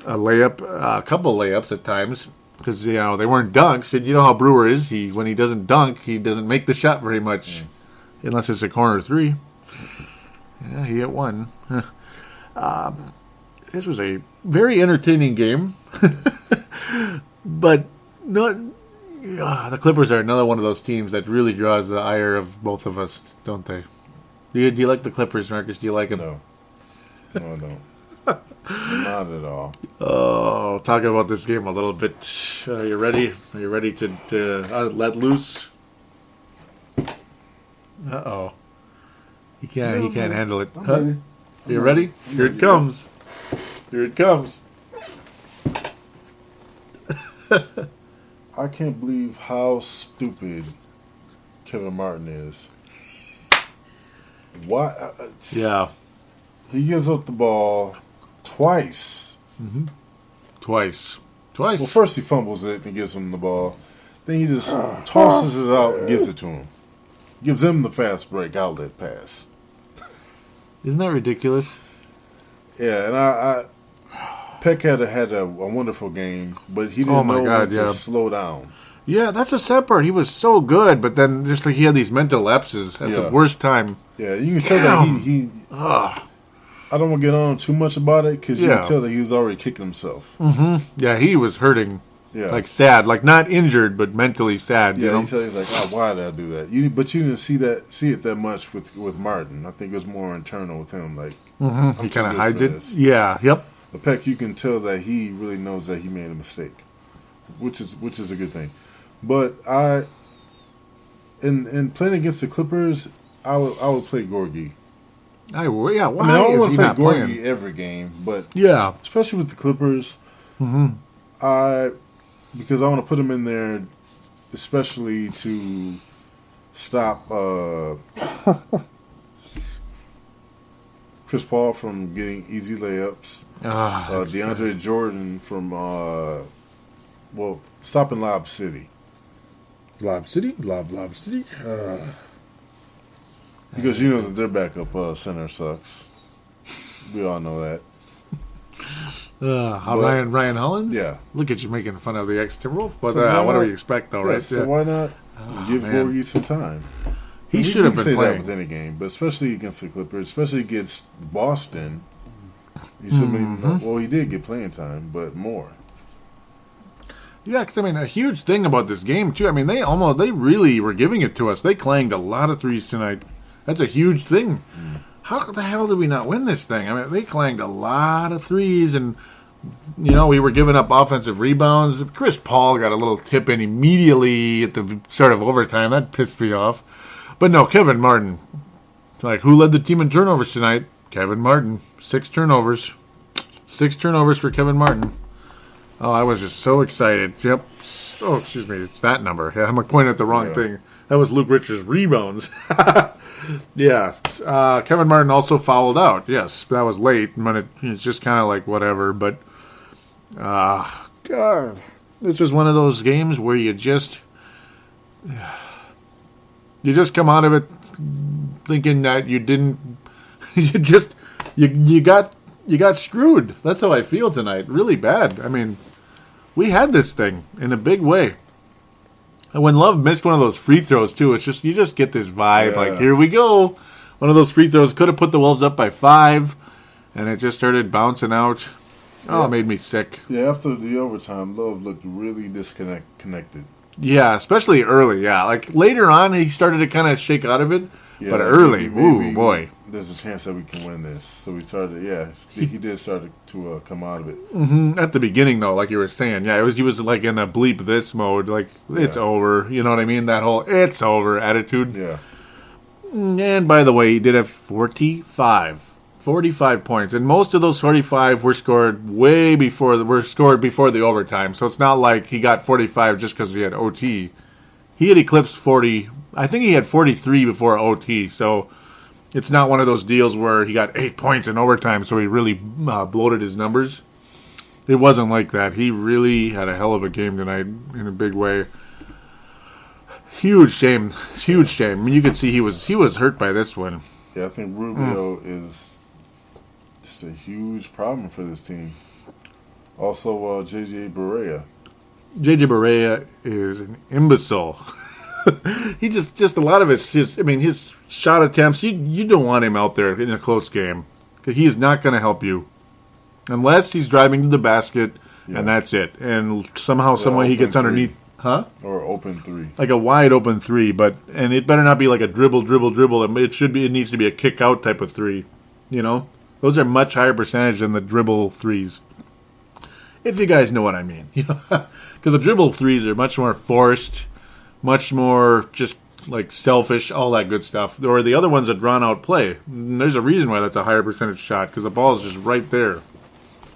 layup, a couple layups at times, because they weren't dunks. And you know how Brewer is. When he doesn't dunk, he doesn't make the shot very much, unless it's a corner 3. Yeah, he hit 1. This was a very entertaining game, but the Clippers are another one of those teams that really draws the ire of both of us, don't they? Do you like the Clippers, Marcus? Do you like them? No, I don't. Not at all. Oh, talk about this game a little bit. Are you ready? Are you ready to let loose? Uh-oh. He can't handle it. Huh? You ready? Here it comes. Here it comes. I can't believe how stupid Kevin Martin is. Why? Yeah. He gives up the ball twice. Mm-hmm. Twice. Well, first he fumbles it and gives him the ball. Then he just tosses it out and gives it to him. Gives him the fast break outlet pass. Isn't that ridiculous? Yeah, and Peck had a wonderful game, but he didn't know when to slow down. Yeah, that's the sad part. He was so good, but then just like he had these mental lapses at the worst time. Yeah, you can tell that he I don't want to get on too much about it because you can tell that he was already kicking himself. Mm-hmm. Yeah, he was hurting. Yeah. Like sad, like not injured, but mentally sad. Yeah, he was like, why did I do that? But you didn't see it that much with Martin. I think it was more internal with him. Like he kind of hides it. Yeah, yep. But Peck, you can tell that he really knows that he made a mistake, which is a good thing. But in playing against the Clippers, I would play Gorgie. I would, yeah. Why I don't want to play Gorgie playing every game, but especially with the Clippers, because I want to put him in there, especially to stop Chris Paul from getting easy layups. DeAndre Jordan from stopping Lob City. Lob City? Lob City? Because you know that their backup center sucks. We all know that. Ryan Hollins? Yeah. Look at you making fun of the ex-Timberwolf. But So what do we expect, though, right? So why not give Gorgie some time? He should have been say playing. That with any game, but especially against the Clippers, especially against Boston. He should well, he did get playing time, but more. Yeah, because, I mean, a huge thing about this game, too. I mean, they really were giving it to us. They clanged a lot of threes tonight. That's a huge thing. How the hell did we not win this thing? I mean, they clanged a lot of threes, and, you know, we were giving up offensive rebounds. Chris Paul got a little tip in immediately at the start of overtime. That pissed me off. But no, Kevin Martin. Like, who led the team in turnovers tonight? Kevin Martin. 6 turnovers. 6 turnovers for Kevin Martin. Oh, I was just so excited. Yep. Oh, excuse me. It's that number. Yeah, I'm pointing at the wrong thing. That was Luke Richards' rebounds. Yeah. Kevin Martin also fouled out. Yes, that was late. It's just kind of like whatever. But, God. This was one of those games where you just come out of it thinking that you didn't. You got screwed. That's how I feel tonight. Really bad. I mean, we had this thing in a big way. And when Love missed one of those free throws, too, it's just, you just get this vibe, like, here we go. One of those free throws could have put the Wolves up by 5, and it just started bouncing out. Oh, it made me sick. Yeah, after the overtime, Love looked really disconnected. Yeah, especially early, yeah. Like, later on, he started to kind of shake out of it, but early, maybe boy. There's a chance that we can win this. So we started, he did start to come out of it. At the beginning, though, like you were saying, he was like in a bleep this mode, like, it's over, you know what I mean? That whole, it's over attitude. Yeah. And by the way, he did have 45 points, and most of those 45 were scored before the overtime. So it's not like he got 45 just because he had OT. He had eclipsed 40. I think he had 43 before OT. So it's not one of those deals where he got 8 points in overtime, so he really bloated his numbers. It wasn't like that. He really had a hell of a game tonight in a big way. Huge shame. I mean, you could see he was hurt by this one. Yeah, I think Rubio is just a huge problem for this team. Also, J.J. Barea. J.J. Barea is an imbecile. He just a lot of his shot attempts, you don't want him out there in a close game. Because he is not going to help you. Unless he's driving to the basket, and that's it. And somehow, some way he gets underneath. Huh? Or open 3. Like a wide open 3, and it better not be like a dribble. It needs to be a kick out type of 3. You know? Those are much higher percentage than the dribble 3s. If you guys know what I mean. You know? Because the dribble 3s are much more forced, much more just like selfish, all that good stuff. Or the other ones that drawn out play. And there's a reason why that's a higher percentage shot, because the ball is just right there.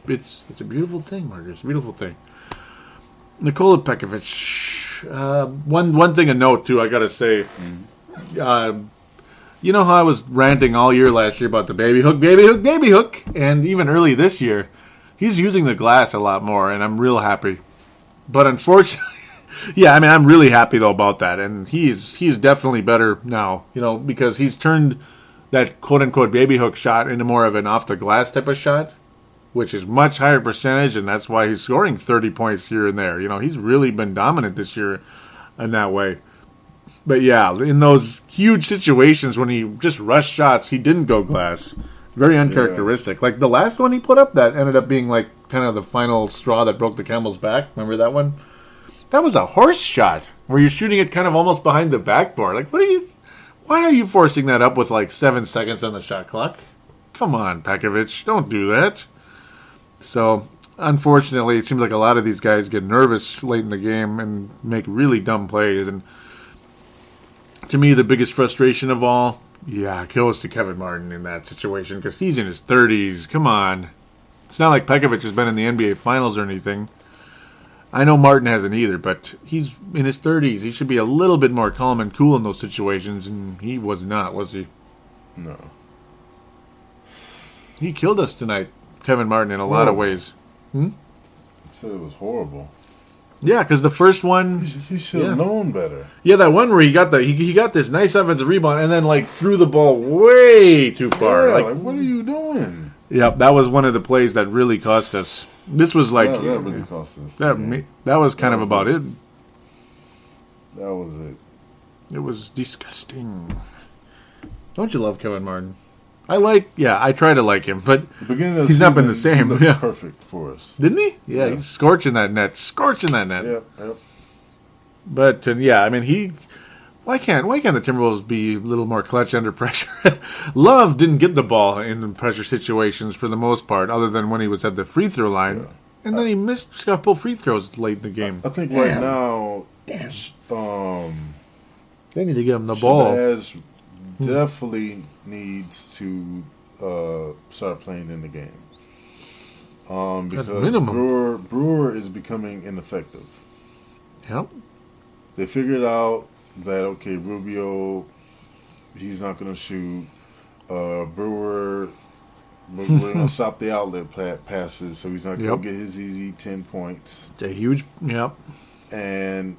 It's a beautiful thing, Marcus. Beautiful thing. Nikola Pekovic. One thing to note, too, I got to say. You know how I was ranting all year last year about the baby hook? And even early this year, he's using the glass a lot more, and I'm real happy. But unfortunately, yeah, I mean, I'm really happy, though, about that. And he's definitely better now, you know, because he's turned that quote-unquote baby hook shot into more of an off-the-glass type of shot, which is much higher percentage, and that's why he's scoring 30 points here and there. You know, he's really been dominant this year in that way. But yeah, in those huge situations when he just rushed shots, he didn't go glass. Very uncharacteristic. Yeah. Like the last one he put up, that ended up being like kind of the final straw that broke the camel's back. Remember that one? That was a horse shot where you're shooting it kind of almost behind the backboard. Like, why are you forcing that up with like 7 seconds on the shot clock? Come on, Pekovic, don't do that. So, unfortunately, it seems like a lot of these guys get nervous late in the game and make really dumb plays. And to me, the biggest frustration of all, goes to Kevin Martin in that situation because he's in his 30s. Come on. It's not like Pekovic has been in the NBA Finals or anything. I know Martin hasn't either, but he's in his 30s. He should be a little bit more calm and cool in those situations, and he was not, was he? No. He killed us tonight. Kevin Martin in a lot of ways. You said it was horrible. Yeah, because the first one, He should have known better. yeah, that one where he got he got this nice offensive rebound and then like threw the ball way too far. Yeah, like, what are you doing? yeah, that was one of the plays that really cost us. This was like That really cost us. that was kind of about it. That was it. It was disgusting. Don't you love Kevin Martin? I try to like him, but The beginning of the he's not been season, the same. He looked Yeah. perfect for us. Didn't he? Yeah, Yeah. he's scorching that net. Yep. But yeah, I mean, why can't the Timberwolves be a little more clutch under pressure? Love didn't get the ball in pressure situations for the most part, other than when he was at the free throw line, Yeah. and then he missed a couple free throws late in the game. I think right now, They need to give him the ball. Shabazz definitely needs to start playing in the game. Because minimum. Brewer is becoming ineffective. Yep. They figured out that, okay, Rubio, he's not going to shoot. Brewer, we're going to stop the outlet passes, so he's not going to get his easy 10 points. It's a huge, yep. And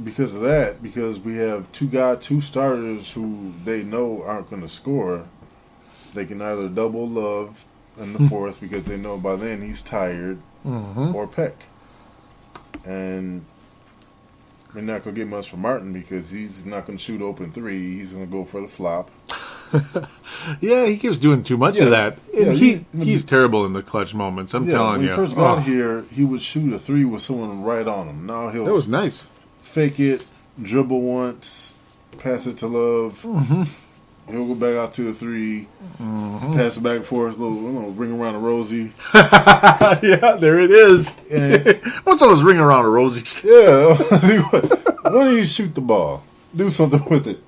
because of that, because we have two starters who they know aren't going to score, they can either double Love in the fourth because they know by then he's tired, or Peck. And we're not going to get much from Martin because he's not going to shoot open three. He's going to go for the flop. Yeah, he keeps doing too much of that. And Yeah, he's terrible in the clutch moments, I'm telling when you. he first got here, he would shoot a three with someone right on him. Now That was nice. fake it, dribble once, pass it to Love. He'll go back out to a three, pass it back and forth, little ring around a Rosie. Yeah, there it is. And, What's all this ring around a Rosie? yeah, why don't you shoot the ball? Do something with it.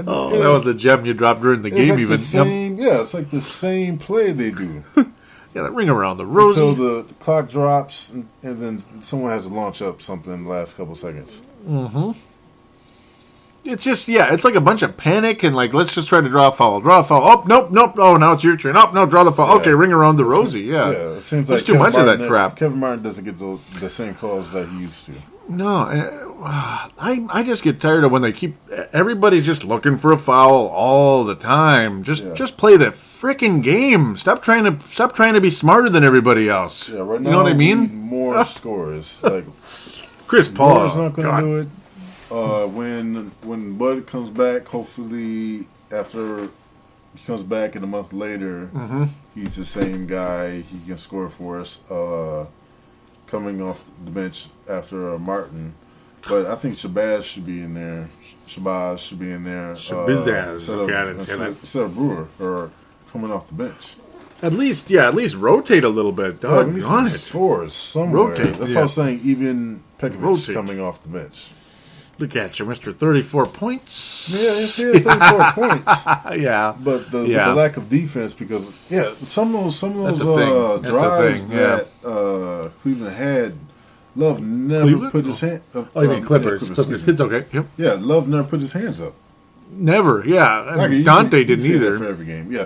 Oh, that was a gem you dropped during the It's game, like even. the same, yeah, it's like the same play they do. Yeah, that ring around the Rosie. Until the clock drops, and then someone has to launch up something in the last couple seconds. It's just, it's like a bunch of panic and like, let's just try to draw a foul. Draw a foul. Oh, nope. Oh, now it's your turn. Oh, no, draw the foul. Yeah. Okay, ring around the Rosie. Yeah. It seems There's like too much of that crap. Kevin Martin doesn't get the same calls that he used to. No, I just get tired of when they everybody's just looking for a foul all the time. Just play the freaking game. Stop trying to be smarter than everybody else. Yeah, right now you know what I mean? we need more scores. Like Chris Paul is not going to do it. When Bud comes back, hopefully after he comes back in a month later, he's the same guy. He can score for us. Coming off the bench after Martin, but I think Shabazz should be in there. Shabazz should be in there. Instead of Brewer or coming off the bench. At least rotate a little bit. We need some Doggone it. scores somewhere. Rotate, That's what I was saying. Even Pekovic Rotate. coming off the bench. Look at you, Mr. 34 points. Yeah, 34 points. Yeah. But the lack of defense, because some of those drives that Cleveland had, Love never put his hand. You mean Clippers? Clippers. It's okay. Yep. Yeah, Love never put his hands up. Never. Yeah. Like, Dante you didn't see that either. for every game. Yeah.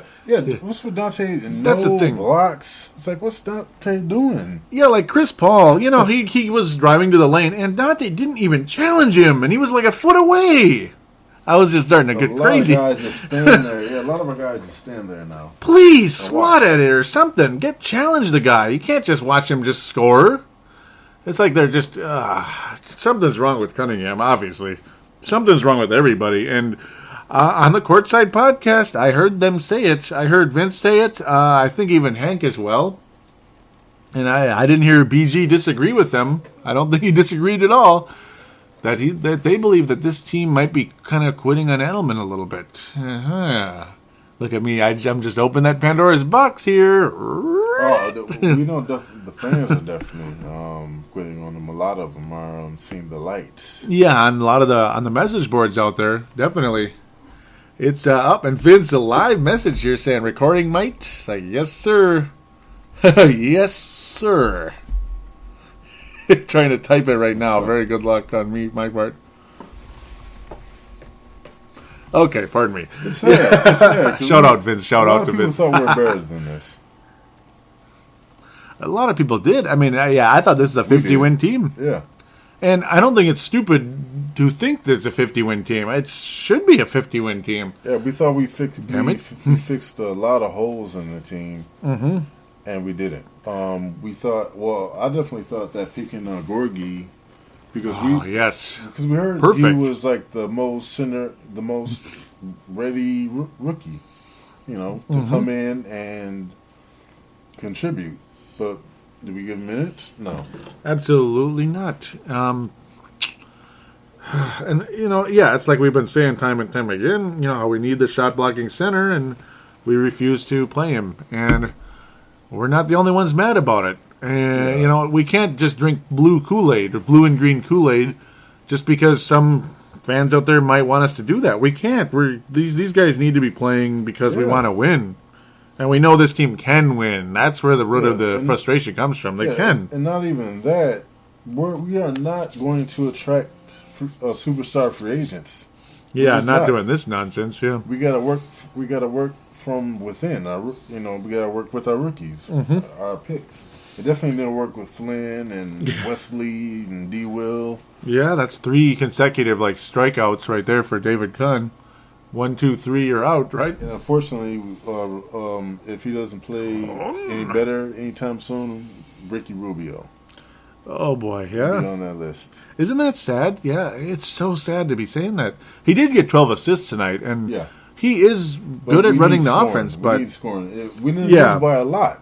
What's with Dante? And That's the no thing. blocks. It's like, what's Dante doing? Yeah, like Chris Paul, he was driving to the lane, and Dante didn't even challenge him, and he was like a foot away. I was just starting to get crazy. A lot of guys just stand there. Yeah, a lot of our guys just stand there now. Please, swat at it or something. Challenge the guy. You can't just watch him just score. It's like they're just, something's wrong with Cunningham, obviously. Something's wrong with everybody, and on the Courtside podcast, I heard them say it. I heard Vince say it. I think even Hank as well. And I didn't hear BG disagree with them. I don't think he disagreed at all. That they believe that this team might be kind of quitting on Edelman a little bit. Look at me. I'm just opening that Pandora's box here. We know the fans are definitely quitting on them. A lot of them are seeing the light. Yeah, on a lot of the message boards out there, definitely. It's up, and Vince, a live message here saying, recording mate? It's like, yes, sir. Yes, sir. Trying to type it right now. Very good luck on my part. Okay, pardon me. It's sad. Shout out, Vince. Shout out to People Vince. thought we were better than this. A lot of people did. I mean, I thought this is a 50-win team. Yeah. And I don't think it's stupid to think there's a 50-win team. It should be a 50-win team. Yeah, we thought we fixed a lot of holes in the team, and we didn't. We thought, I definitely thought that picking Gorgie, because we heard he was like the most ready rookie, to come in and contribute. But did we give him minutes? No, absolutely not. And it's like we've been saying time and time again. How we need the shot blocking center, and we refuse to play him. And we're not the only ones mad about it. And we can't just drink blue Kool-Aid or blue and green Kool-Aid just because some fans out there might want us to do that. We can't. These guys need to be playing because we want to win. And we know this team can win. That's where the root of the frustration comes from. They can. And not even that. We are not going to attract superstar free agents. Yeah, not doing this nonsense. Yeah, we got to work. We got to work from within. We got to work with our rookies, our picks. It definitely didn't work with Flynn and Wesley and D. Will. Yeah, that's 3 consecutive strikeouts right there for David Kahn. 1, 2, 3, you're out, right? And unfortunately, if he doesn't play any better anytime soon, Ricky Rubio. Oh boy, Be yeah. on that list. Isn't that sad? Yeah, it's so sad to be saying that. He did get 12 assists tonight, and he is good at running the offense. But we need scoring. We didn't lose by a lot.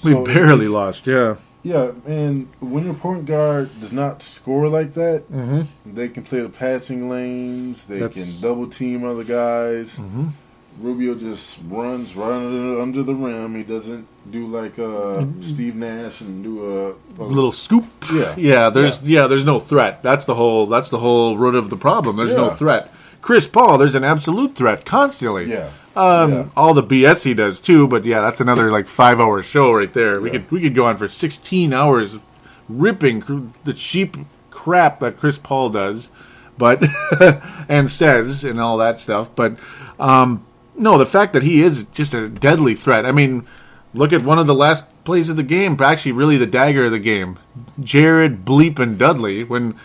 We barely lost. Yeah. Yeah, and when your point guard does not score like that, they can play the passing lanes. They can double team other guys. Rubio just runs right under the rim. He doesn't do like Steve Nash and do a little scoop. Yeah. There's no threat. That's the whole root of the problem. There's no threat. Chris Paul, there's an absolute threat constantly. Yeah. All the BS he does too, but that's another 5-hour show right there. We could go on for 16 hours ripping the cheap crap that Chris Paul does, but and says and all that stuff. But no, the fact that he is just a deadly threat. I mean, look at one of the last plays of the game, actually really the dagger of the game. Jared Bleepin' Dudley, when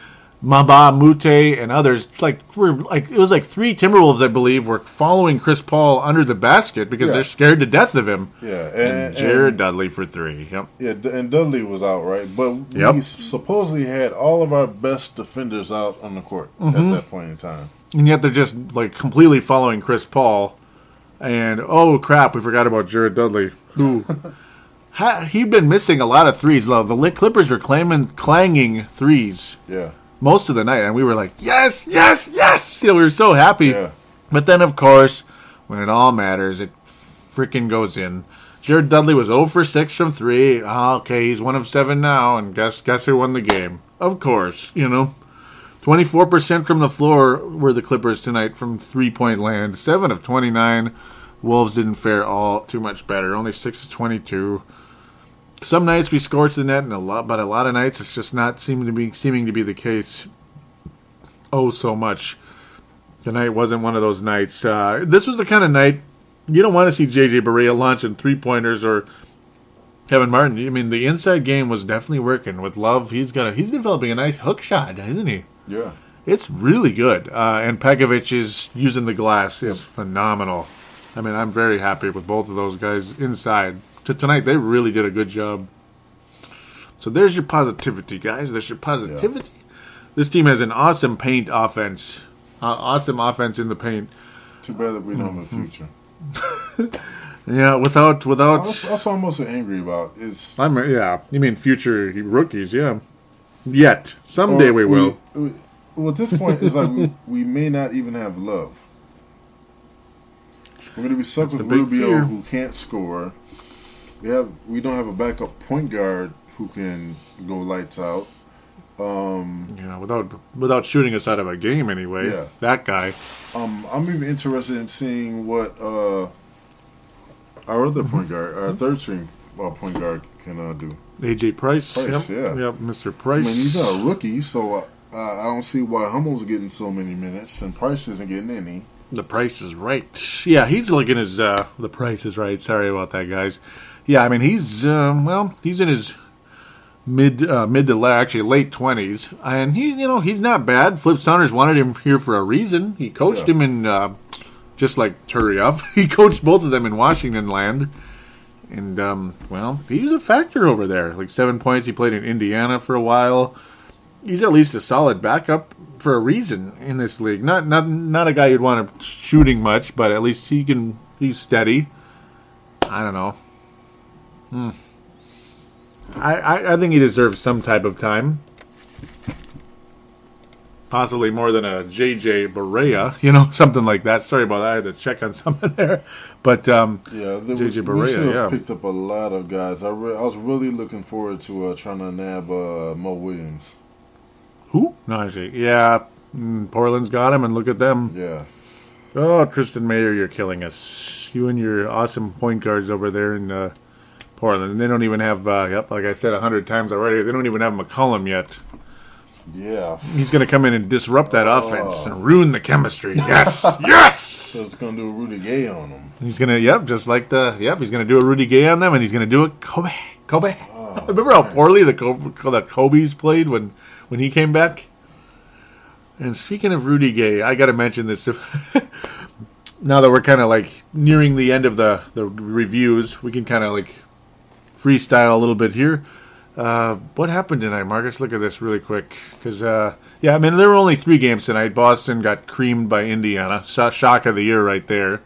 Maba, Mute, and others, it was 3 Timberwolves, I believe, were following Chris Paul under the basket because they're scared to death of him. Yeah, and Jared Dudley for 3. Yep. Yeah, and Dudley was out, right? But we supposedly had all of our best defenders out on the court at that point in time. And yet they're just completely following Chris Paul. And oh crap, we forgot about Jared Dudley, who he'd been missing a lot of threes. The Clippers were clanging threes. Yeah. Most of the night, and we were like, yes, yes, yes! We were so happy. Yeah. But then, of course, when it all matters, it freaking goes in. Jared Dudley was 0 for 6 from 3. Okay, he's 1 of 7 now, and guess who won the game? Of course, 24% from the floor were the Clippers tonight from 3-point land. 7 of 29. Wolves didn't fare all too much better. Only 6 of 22. Some nights we score to the net, but a lot of nights it's just not seeming to be the case. Oh, so much. Tonight wasn't one of those nights. This was the kind of night you don't want to see J.J. Barea launching 3-pointers or Kevin Martin. I mean, the inside game was definitely working with Love. He's developing a nice hook shot, isn't he? Yeah, it's really good. And Pekovic is using the glass. It's phenomenal. I mean, I'm very happy with both of those guys inside. Tonight, they really did a good job. So there's your positivity, guys. There's your positivity. Yeah. This team has an awesome paint offense. Awesome offense in the paint. Too bad that we know in the future. Yeah, without. That's what I'm most angry about. You mean future rookies? Yeah. Yet someday we will. Well, at this point, it's like we may not even have Love. We're going to be stuck with Rubio, who can't score. We don't have a backup point guard who can go lights out. Without shooting us out of a game anyway. Yeah. That guy. I'm even interested in seeing what our other point guard, our third string point guard, can do. AJ Price. Yep, Mr. Price. I mean, he's not a rookie, so I don't see why Hummel's getting so many minutes and Price isn't getting any. The Price is Right. Yeah, he's looking his. The Price is Right. Sorry about that, guys. Yeah, I mean he's he's in his mid to actually late 20s, and he's not bad. Flip Saunders wanted him here for a reason. He coached him in just like Turiev. He coached both of them in Washington land, and he was a factor over there. Like 7 points. He played in Indiana for a while. He's at least a solid backup for a reason in this league. Not a guy you'd want to shooting much, but at least he's steady. I don't know. I think he deserves some type of time. Possibly more than a J.J. Barea, something like that. Sorry about that. I had to check on something there. But J.J. Barea, we should have picked up a lot of guys. I was really looking forward to trying to nab Mo Williams. Who? No, actually, yeah. Portland's got him, and look at them. Yeah. Oh, Tristan Mayer, you're killing us. You and your awesome point guards over there in Portland. And they don't even have, like I said 100 times already, they don't even have McCollum yet. Yeah. He's going to come in and disrupt that offense and ruin the chemistry. Yes! Yes! So it's going to do a Rudy Gay on them. He's going to, just like he's going to do a Rudy Gay on them, and he's going to do it Kobe. Oh, remember how poorly the Kobe's played when he came back? And speaking of Rudy Gay, I got to mention this. Now that we're kind of like nearing the end of the reviews, we can kind of like freestyle a little bit here. What happened tonight, Marcus? Look at this really quick. Because, there were only 3 games tonight. Boston got creamed by Indiana. Shock of the year right there.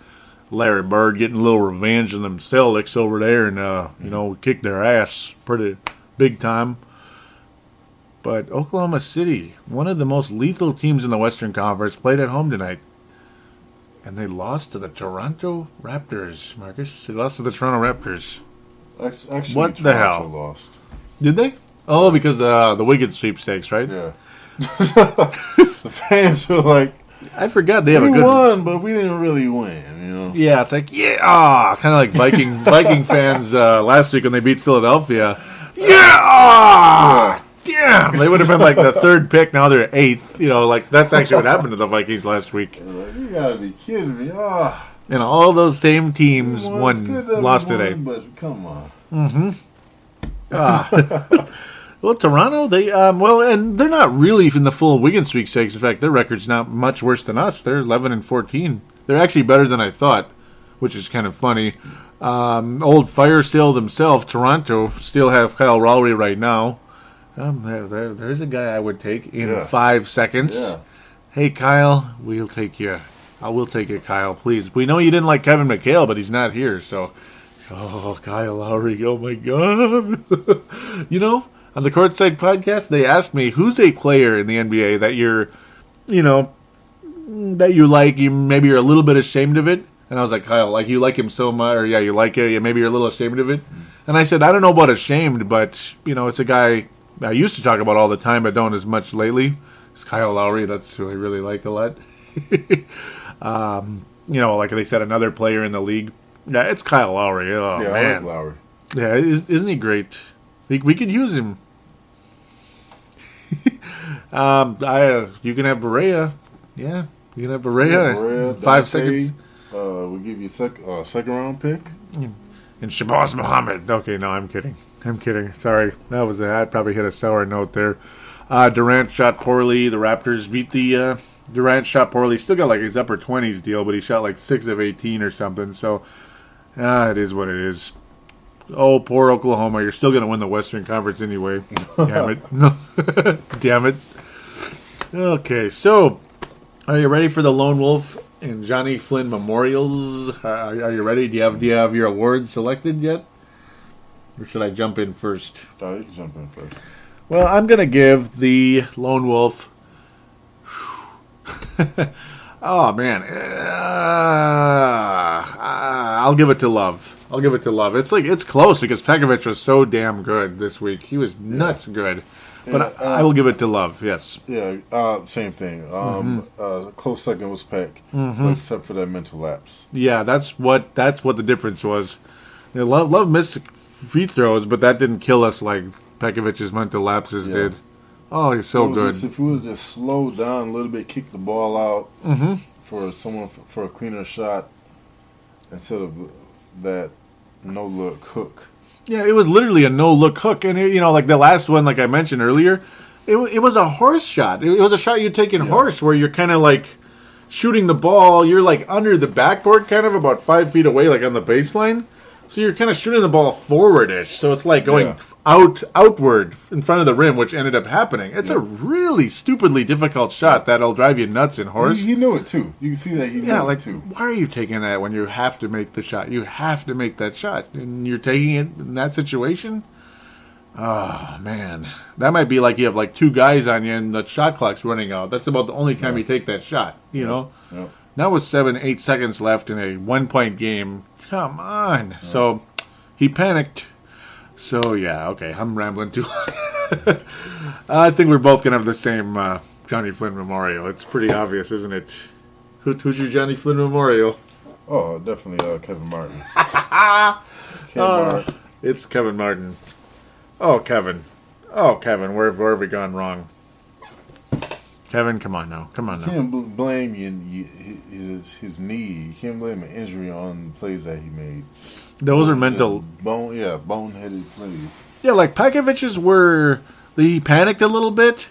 Larry Bird getting a little revenge on them Celtics over there and, kicked their ass pretty big time. But Oklahoma City, one of the most lethal teams in the Western Conference, played at home tonight. And they lost to the Toronto Raptors, Marcus. They lost to the Toronto Raptors. Actually, what Toronto the hell? Lost. Did they? Oh, because the Wiggins sweepstakes, right? Yeah. The fans were like, I forgot they have we a good won, but we didn't really win, Yeah, it's like, kind of like Viking fans last week when they beat Philadelphia. Yeah! Damn! They would have been like the 3rd pick, now they're 8th. That's actually what happened to the Vikings last week. Like, you gotta be kidding me. And all those same teams lost today. But come on. Mm-hmm. Well, Toronto, they and they're not really in the full Wiggins sweepstakes. In fact, their record's not much worse than us. They're 11-14. They're actually better than I thought, which is kind of funny. Old Fire Sale themselves, Toronto, still have Kyle Lowry right now. There's a guy I would take in 5 seconds. Yeah. Hey, Kyle, we'll take you. I will take it, Kyle, please. We know you didn't like Kevin McHale, but he's not here, so... Oh, Kyle Lowry, oh my God. On the Courtside podcast, they asked me, who's a player in the NBA that you're, that you like, maybe you're a little bit ashamed of it? And I was like, Kyle, like you like him so much, or you like it, maybe you're a little ashamed of it. And I said, I don't know about ashamed, but, it's a guy I used to talk about all the time, but don't as much lately. It's Kyle Lowry, that's who I really like a lot. Like they said, another player in the league. Yeah, it's Kyle Lowry. Oh, yeah, man. I like Lowry. Yeah, isn't he great? We could use him. You can have Barea. Yeah, you can have Barea. 5 seconds. We'll give you a second round pick. And Shabazz Muhammad. Okay, no, I'm kidding. Sorry. I'd probably hit a sour note there. Durant shot poorly. The Raptors beat the... Durant shot poorly. Still got like his upper 20s deal, but he shot like 6 of 18 or something. So, it is what it is. Oh, poor Oklahoma. You're still going to win the Western Conference anyway. Damn it. No. Damn it. Okay, so are you ready for the Lone Wolf and Johnny Flynn Memorials? Are you ready? Do you have your awards selected yet? Or should I jump in first? Oh, you can jump in first. Well, I'm going to give the Lone Wolf... oh, man. I'll give it to Love. It's close because Pekovic was so damn good this week. He was nuts good. But I will give it to Love, yes. Yeah, same thing. Close second was Peck, except for that mental lapse. Yeah, that's what the difference was. Love missed free throws, but that didn't kill us like Pekovic's mental lapses did. Oh, he's so good. If he would have just slowed down a little bit, kicked the ball out for someone for a cleaner shot instead of that no look hook. Yeah, it was literally a no-look hook. And, like the last one, like I mentioned earlier, it was a horse shot. It was a shot you take in horse where you're kind of like shooting the ball. You're like under the backboard, kind of about 5 feet away, like on the baseline. So you're kind of shooting the ball forward-ish. So it's like going outward in front of the rim, which ended up happening. It's a really stupidly difficult shot that'll drive you nuts in horse. He knew it, too. You can see that he knew it, too. Why are you taking that when you have to make the shot? You have to make that shot. And you're taking it in that situation? Oh, man. That might be like you have like two guys on you and the shot clock's running out. That's about the only time you take that shot, you know? Yep. Now with 7-8 seconds left in a 1-point game, come on. Yep. So he panicked. So, yeah, okay, I'm rambling too long. I think we're both going to have the same Johnny Flynn Memorial. It's pretty obvious, isn't it? Who's your Johnny Flynn Memorial? Oh, definitely Kevin Martin. It's Kevin Martin. Oh, Kevin. Where have we gone wrong? Kevin, come on now. You can't blame his knee. You can't blame an injury on the plays that he made. Those are mental. Boneheaded plays. Yeah, like Pakovic's he panicked a little bit,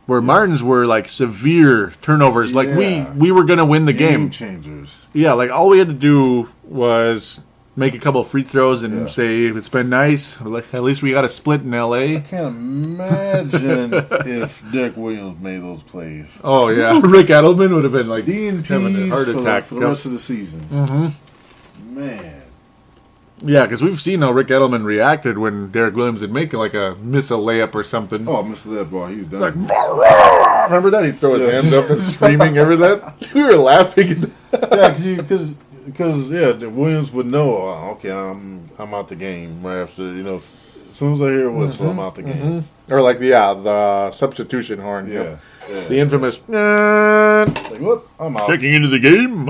where Martin's were like severe turnovers. Like we were going to win the game. Changers. Yeah, like all we had to do was make a couple of free throws and say, it's been nice. At least we got a split in L.A. I can't imagine if Derek Williams made those plays. Oh, yeah. Rick Edelman would have been like having a heart attack for the rest of the season. Mm-hmm. Man. Yeah, because we've seen how Rick Edelman reacted when Derek Williams would make like miss a layup or something. Oh, miss a layup ball. He was done. Like, remember that? He'd throw his hands up and screaming. Remember that? We were laughing. Because Williams would know. Okay, I'm out the game right after. As soon as I hear a whistle, I'm out the game. Mm-hmm. Or like the substitution horn. Yeah. The infamous. Like what? I'm out. Checking into the game.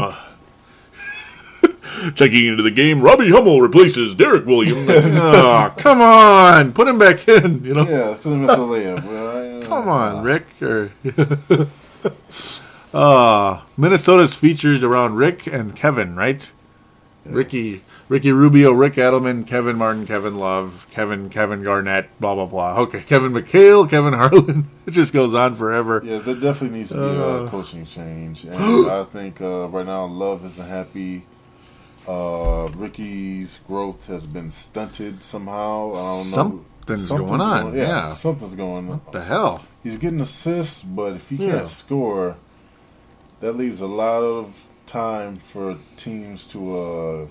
Checking into the game. Robbie Hummel replaces Derek Williams. Oh, come on, put him back in. Yeah, put him in the layup. Come on, Rick. Minnesota's featured around Rick and Kevin, right? Yeah. Ricky Rubio, Rick Edelman, Kevin Martin, Kevin Love, Kevin Garnett, blah, blah, blah. Okay, Kevin McHale, Kevin Harlan. It just goes on forever. Yeah, there definitely needs to be a coaching change. And I think right now Love isn't happy. Ricky's growth has been stunted somehow. I don't know. Something's going on. Yeah, something's going on. What the hell? He's getting assists, but if he can't score, that leaves a lot of time for teams to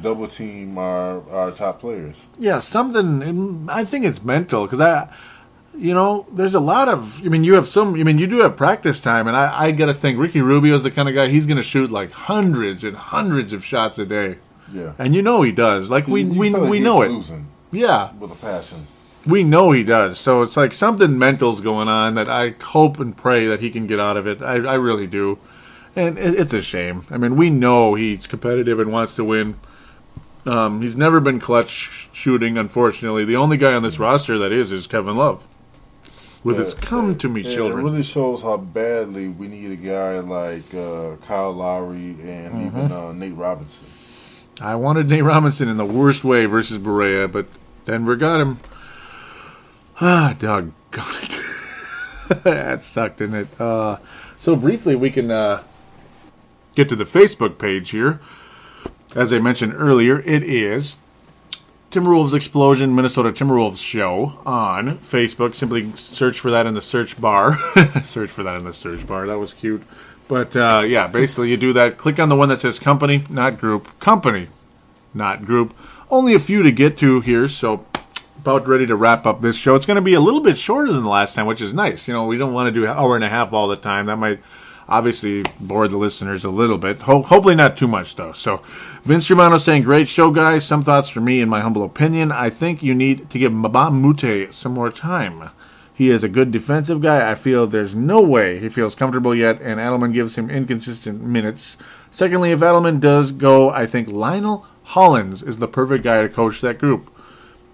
double team our top players. Yeah, something. I think it's mental because there's a lot of. You do have practice time, and I got to think Ricky Rubio is the kind of guy he's going to shoot like hundreds and hundreds of shots a day. Yeah, and he does. Like we know it. Losing, with a passion. We know he does. So it's like something mental's going on that I hope and pray that he can get out of it. I really do. And it's a shame. We know he's competitive and wants to win. He's never been clutch shooting, unfortunately. The only guy on this roster that is Kevin Love. With his come to me children. It really shows how badly we need a guy like Kyle Lowry and even Nate Robinson. I wanted Nate Robinson in the worst way versus Berea, but Denver got him. Doggone it. That sucked, didn't it? So briefly, we can get to the Facebook page here. As I mentioned earlier, it is Timberwolves Explosion Minnesota Timberwolves Show on Facebook. Simply search for that in the search bar. That was cute. But, basically you do that. Click on the one that says company, not group. Company, not group. Only a few to get to here, so about ready to wrap up this show. It's going to be a little bit shorter than the last time, which is nice. We don't want to do an hour and a half all the time. That might obviously bore the listeners a little bit. Hopefully not too much, though. So, Vince Germano saying, great show, guys. Some thoughts from me, in my humble opinion. I think you need to give Mbah Moute some more time. He is a good defensive guy. I feel there's no way he feels comfortable yet, and Edelman gives him inconsistent minutes. Secondly, if Edelman does go, I think Lionel Hollins is the perfect guy to coach that group.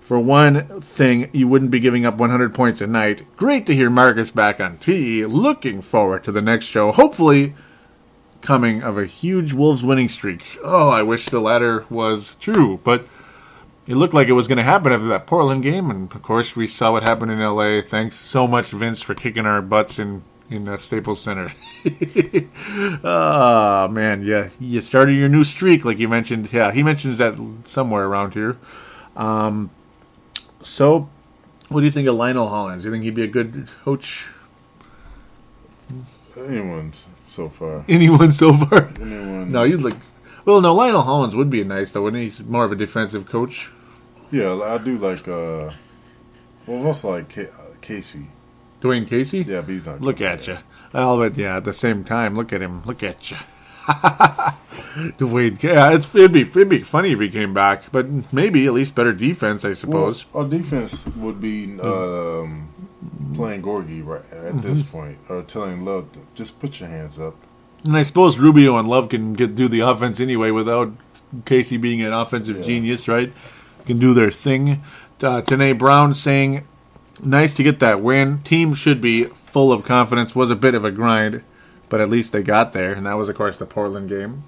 For one thing, you wouldn't be giving up 100 points a night. Great to hear Marcus back on TE. Looking forward to the next show. Hopefully, coming of a huge Wolves winning streak. Oh, I wish the latter was true, but it looked like it was going to happen after that Portland game, and of course we saw what happened in L.A. Thanks so much, Vince, for kicking our butts in Staples Center. Oh, man, yeah. You started your new streak, like you mentioned. Yeah, he mentions that somewhere around here. So, what do you think of Lionel Hollins? Do you think he'd be a good coach? Anyone so far. Anyone so far? Anyone. No, you'd like... Well, no, Lionel Hollins would be nice, though, wouldn't he? He's more of a defensive coach. Yeah, I do like, also like Casey. Dwayne Casey? Yeah, but he's not. Look at you. Well, but yeah, at the same time, look at him. Look at you. Dwayne, yeah, it'd be funny if he came back, but maybe at least better defense, I suppose. Well, our defense would be playing Gorgie right at this point, or telling Love, just put your hands up. And I suppose Rubio and Love can do the offense anyway without Casey being an offensive genius, right? Can do their thing. Tanae Brown saying, nice to get that win. Team should be full of confidence. Was a bit of a grind, but at least they got there. And that was, of course, the Portland game.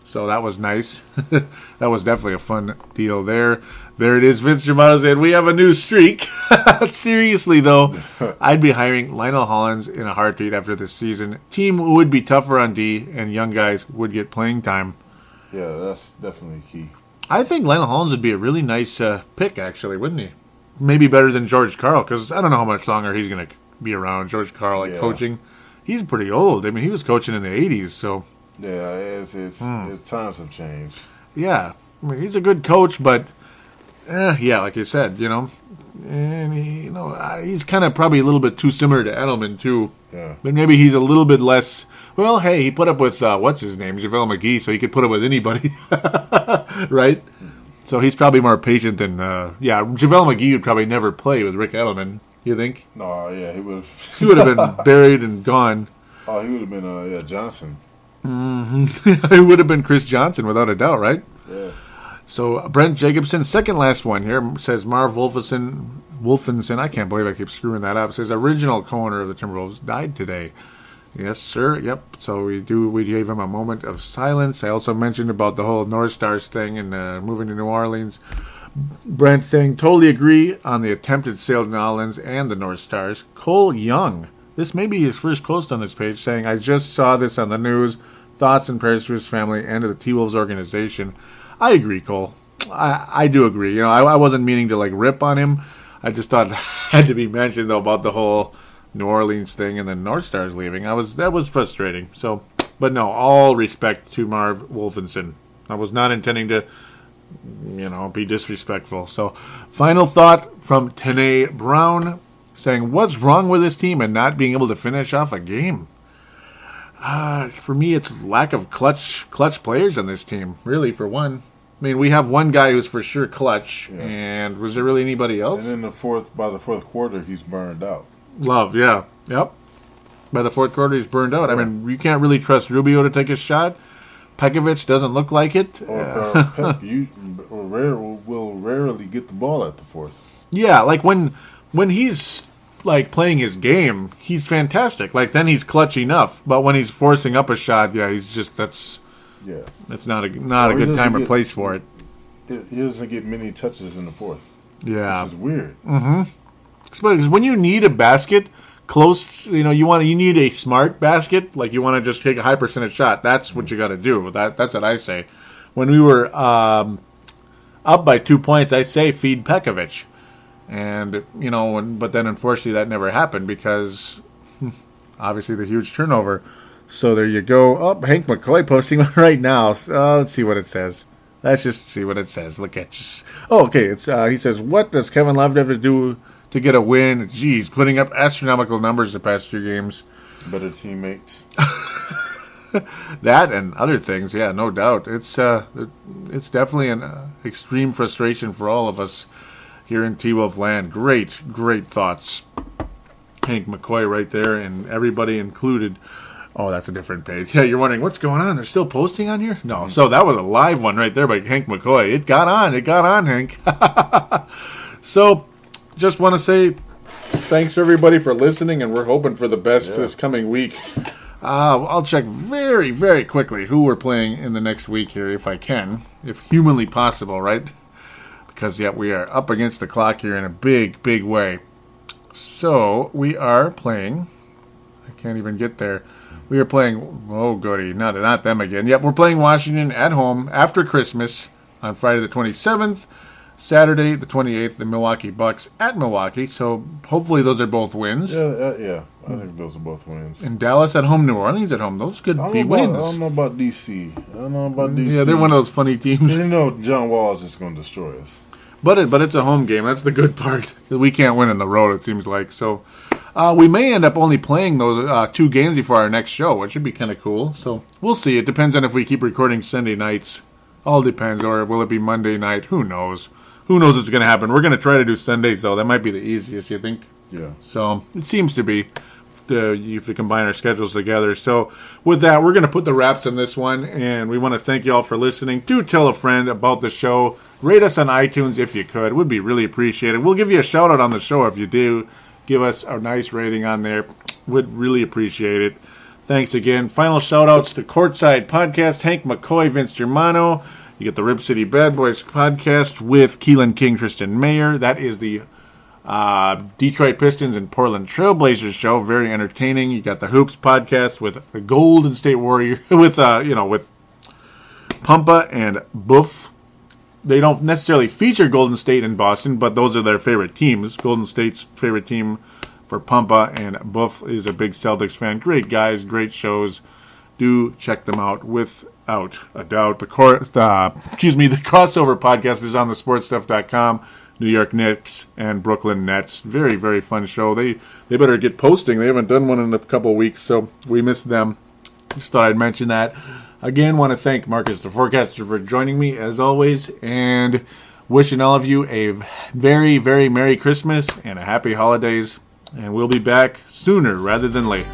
So that was nice. That was definitely a fun deal there. There it is. Vince Germano said, we have a new streak. Seriously, though, I'd be hiring Lionel Hollins in a heartbeat after this season. Team would be tougher on D, and young guys would get playing time. Yeah, that's definitely key. I think Lionel Hollins would be a really nice pick, actually, wouldn't he? Maybe better than George Karl, because I don't know how much longer he's going to be around. George Karl, coaching. He's pretty old. I mean, he was coaching in the 80s, so... Yeah, it's times have changed. Yeah, I mean, he's a good coach, but yeah, like you said, and he's kind of probably a little bit too similar to Edelman too. Yeah, but maybe he's a little bit less. Well, hey, he put up with what's his name, JaVale McGee, so he could put up with anybody, right? So he's probably more patient than JaVale McGee would probably never play with Rick Edelman. You think? No, yeah, he would have. He would have been buried and gone. Oh, he would have been Johnson. Mm-hmm. It would have been Chris Johnson, without a doubt, right? Yeah. So Brent Jacobson, second last one here, says Marv Wolfenson, I can't believe I keep screwing that up, says original co-owner of the Timberwolves died today. Yes, sir. Yep. So we gave him a moment of silence. I also mentioned about the whole North Stars thing and moving to New Orleans. Brent saying, totally agree on the attempted sale to New Orleans and the North Stars. Cole Young, this may be his first post on this page, saying, I just saw this on the news. Thoughts and prayers to his family and to the T-Wolves organization. I agree, Cole. I do agree. I wasn't meaning to rip on him. I just thought it had to be mentioned though about the whole New Orleans thing and then North Stars leaving. That was frustrating. So, but no, all respect to Marv Wolfenson. I was not intending to, be disrespectful. So, final thought from Tanae Brown saying, "What's wrong with this team and not being able to finish off a game?" For me, it's lack of clutch players on this team, really, for one. I mean, we have one guy who's for sure clutch, and was there really anybody else? And then by the fourth quarter, he's burned out. Love, yeah. Yep. By the fourth quarter, he's burned out. Yeah. I mean, you can't really trust Rubio to take a shot. Pekovic doesn't look like it. Or you will rarely get the ball at the fourth. Yeah, when he's playing his game, he's fantastic. Then he's clutch enough. But when he's forcing up a shot, he's just that's not a good time or place for it. He doesn't get many touches in the fourth. Yeah, this is weird. Mm-hmm. Because when you need a basket close, you need a smart basket. You want to just take a high percentage shot. That's what you got to do. That's what I say. When we were up by 2 points, I say feed Pekovic. And, but then unfortunately that never happened because obviously the huge turnover. So there you go. Oh, Hank McCoy posting right now. Let's see what it says. Let's just see what it says. Look at you. Oh, okay. He says, what does Kevin Love have to do to get a win? Geez, putting up astronomical numbers the past 2 games. Better teammates. That and other things, yeah, no doubt. It's definitely an extreme frustration for all of us here in T-Wolf land. Great thoughts. Hank McCoy right there, and everybody included. Oh, that's a different page. Yeah, you're wondering, what's going on? They're still posting on here? No, so that was a live one right there by Hank McCoy. It got on, Hank. So, just want to say thanks to everybody for listening, and we're hoping for the best this coming week. I'll check very, very quickly who we're playing in the next week here, if I can, if humanly possible, right? Because, yeah, we are up against the clock here in a big, big way. So, we are playing... I can't even get there. We are playing... Oh, goody. Not them again. Yep, we're playing Washington at home after Christmas on Friday the 27th. Saturday the 28th, the Milwaukee Bucks at Milwaukee. So, hopefully those are both wins. Yeah. I think those are both wins. And Dallas at home, New Orleans at home. Those could be wins. I don't know about DC. Yeah, they're one of those funny teams. You know John Wall is just going to destroy us. But it's a home game. That's the good part. We can't win on the road, it seems like. So we may end up only playing those 2 games before our next show, which should be kind of cool. So we'll see. It depends on if we keep recording Sunday nights. All depends. Or will it be Monday night? Who knows? Who knows what's going to happen? We're going to try to do Sundays, though. That might be the easiest, you think? Yeah. So it seems to be. If we combine our schedules together. So with that, we're going to put the wraps on this one, and we want to thank you all for listening. Do tell a friend about the show. Rate us on iTunes if you could. It would be really appreciated. We'll give you a shout out on the show if you do give us a nice rating on there. Would really appreciate it. Thanks again. Final shout outs to Courtside Podcast, Hank McCoy, Vince Germano. You get the Rip City Bad Boys podcast with Keelan King, Tristan Mayer. That is the Detroit Pistons and Portland Trailblazers show, very entertaining. You got the Hoops podcast with the Golden State Warrior with with Pumpa and Buff. They don't necessarily feature Golden State in Boston, but those are their favorite teams. Golden State's favorite team for Pumpa and Buff is a big Celtics fan. Great guys, great shows. Do check them out without a doubt. The crossover podcast is on thesportstuff.com. New York Knicks and Brooklyn Nets. Very, very fun show. They better get posting. They haven't done one in a couple of weeks, so we missed them. Just thought I'd mention that. Again, want to thank Marcus the Forcaster for joining me, as always, and wishing all of you a very, very Merry Christmas and a Happy Holidays. And we'll be back sooner rather than later.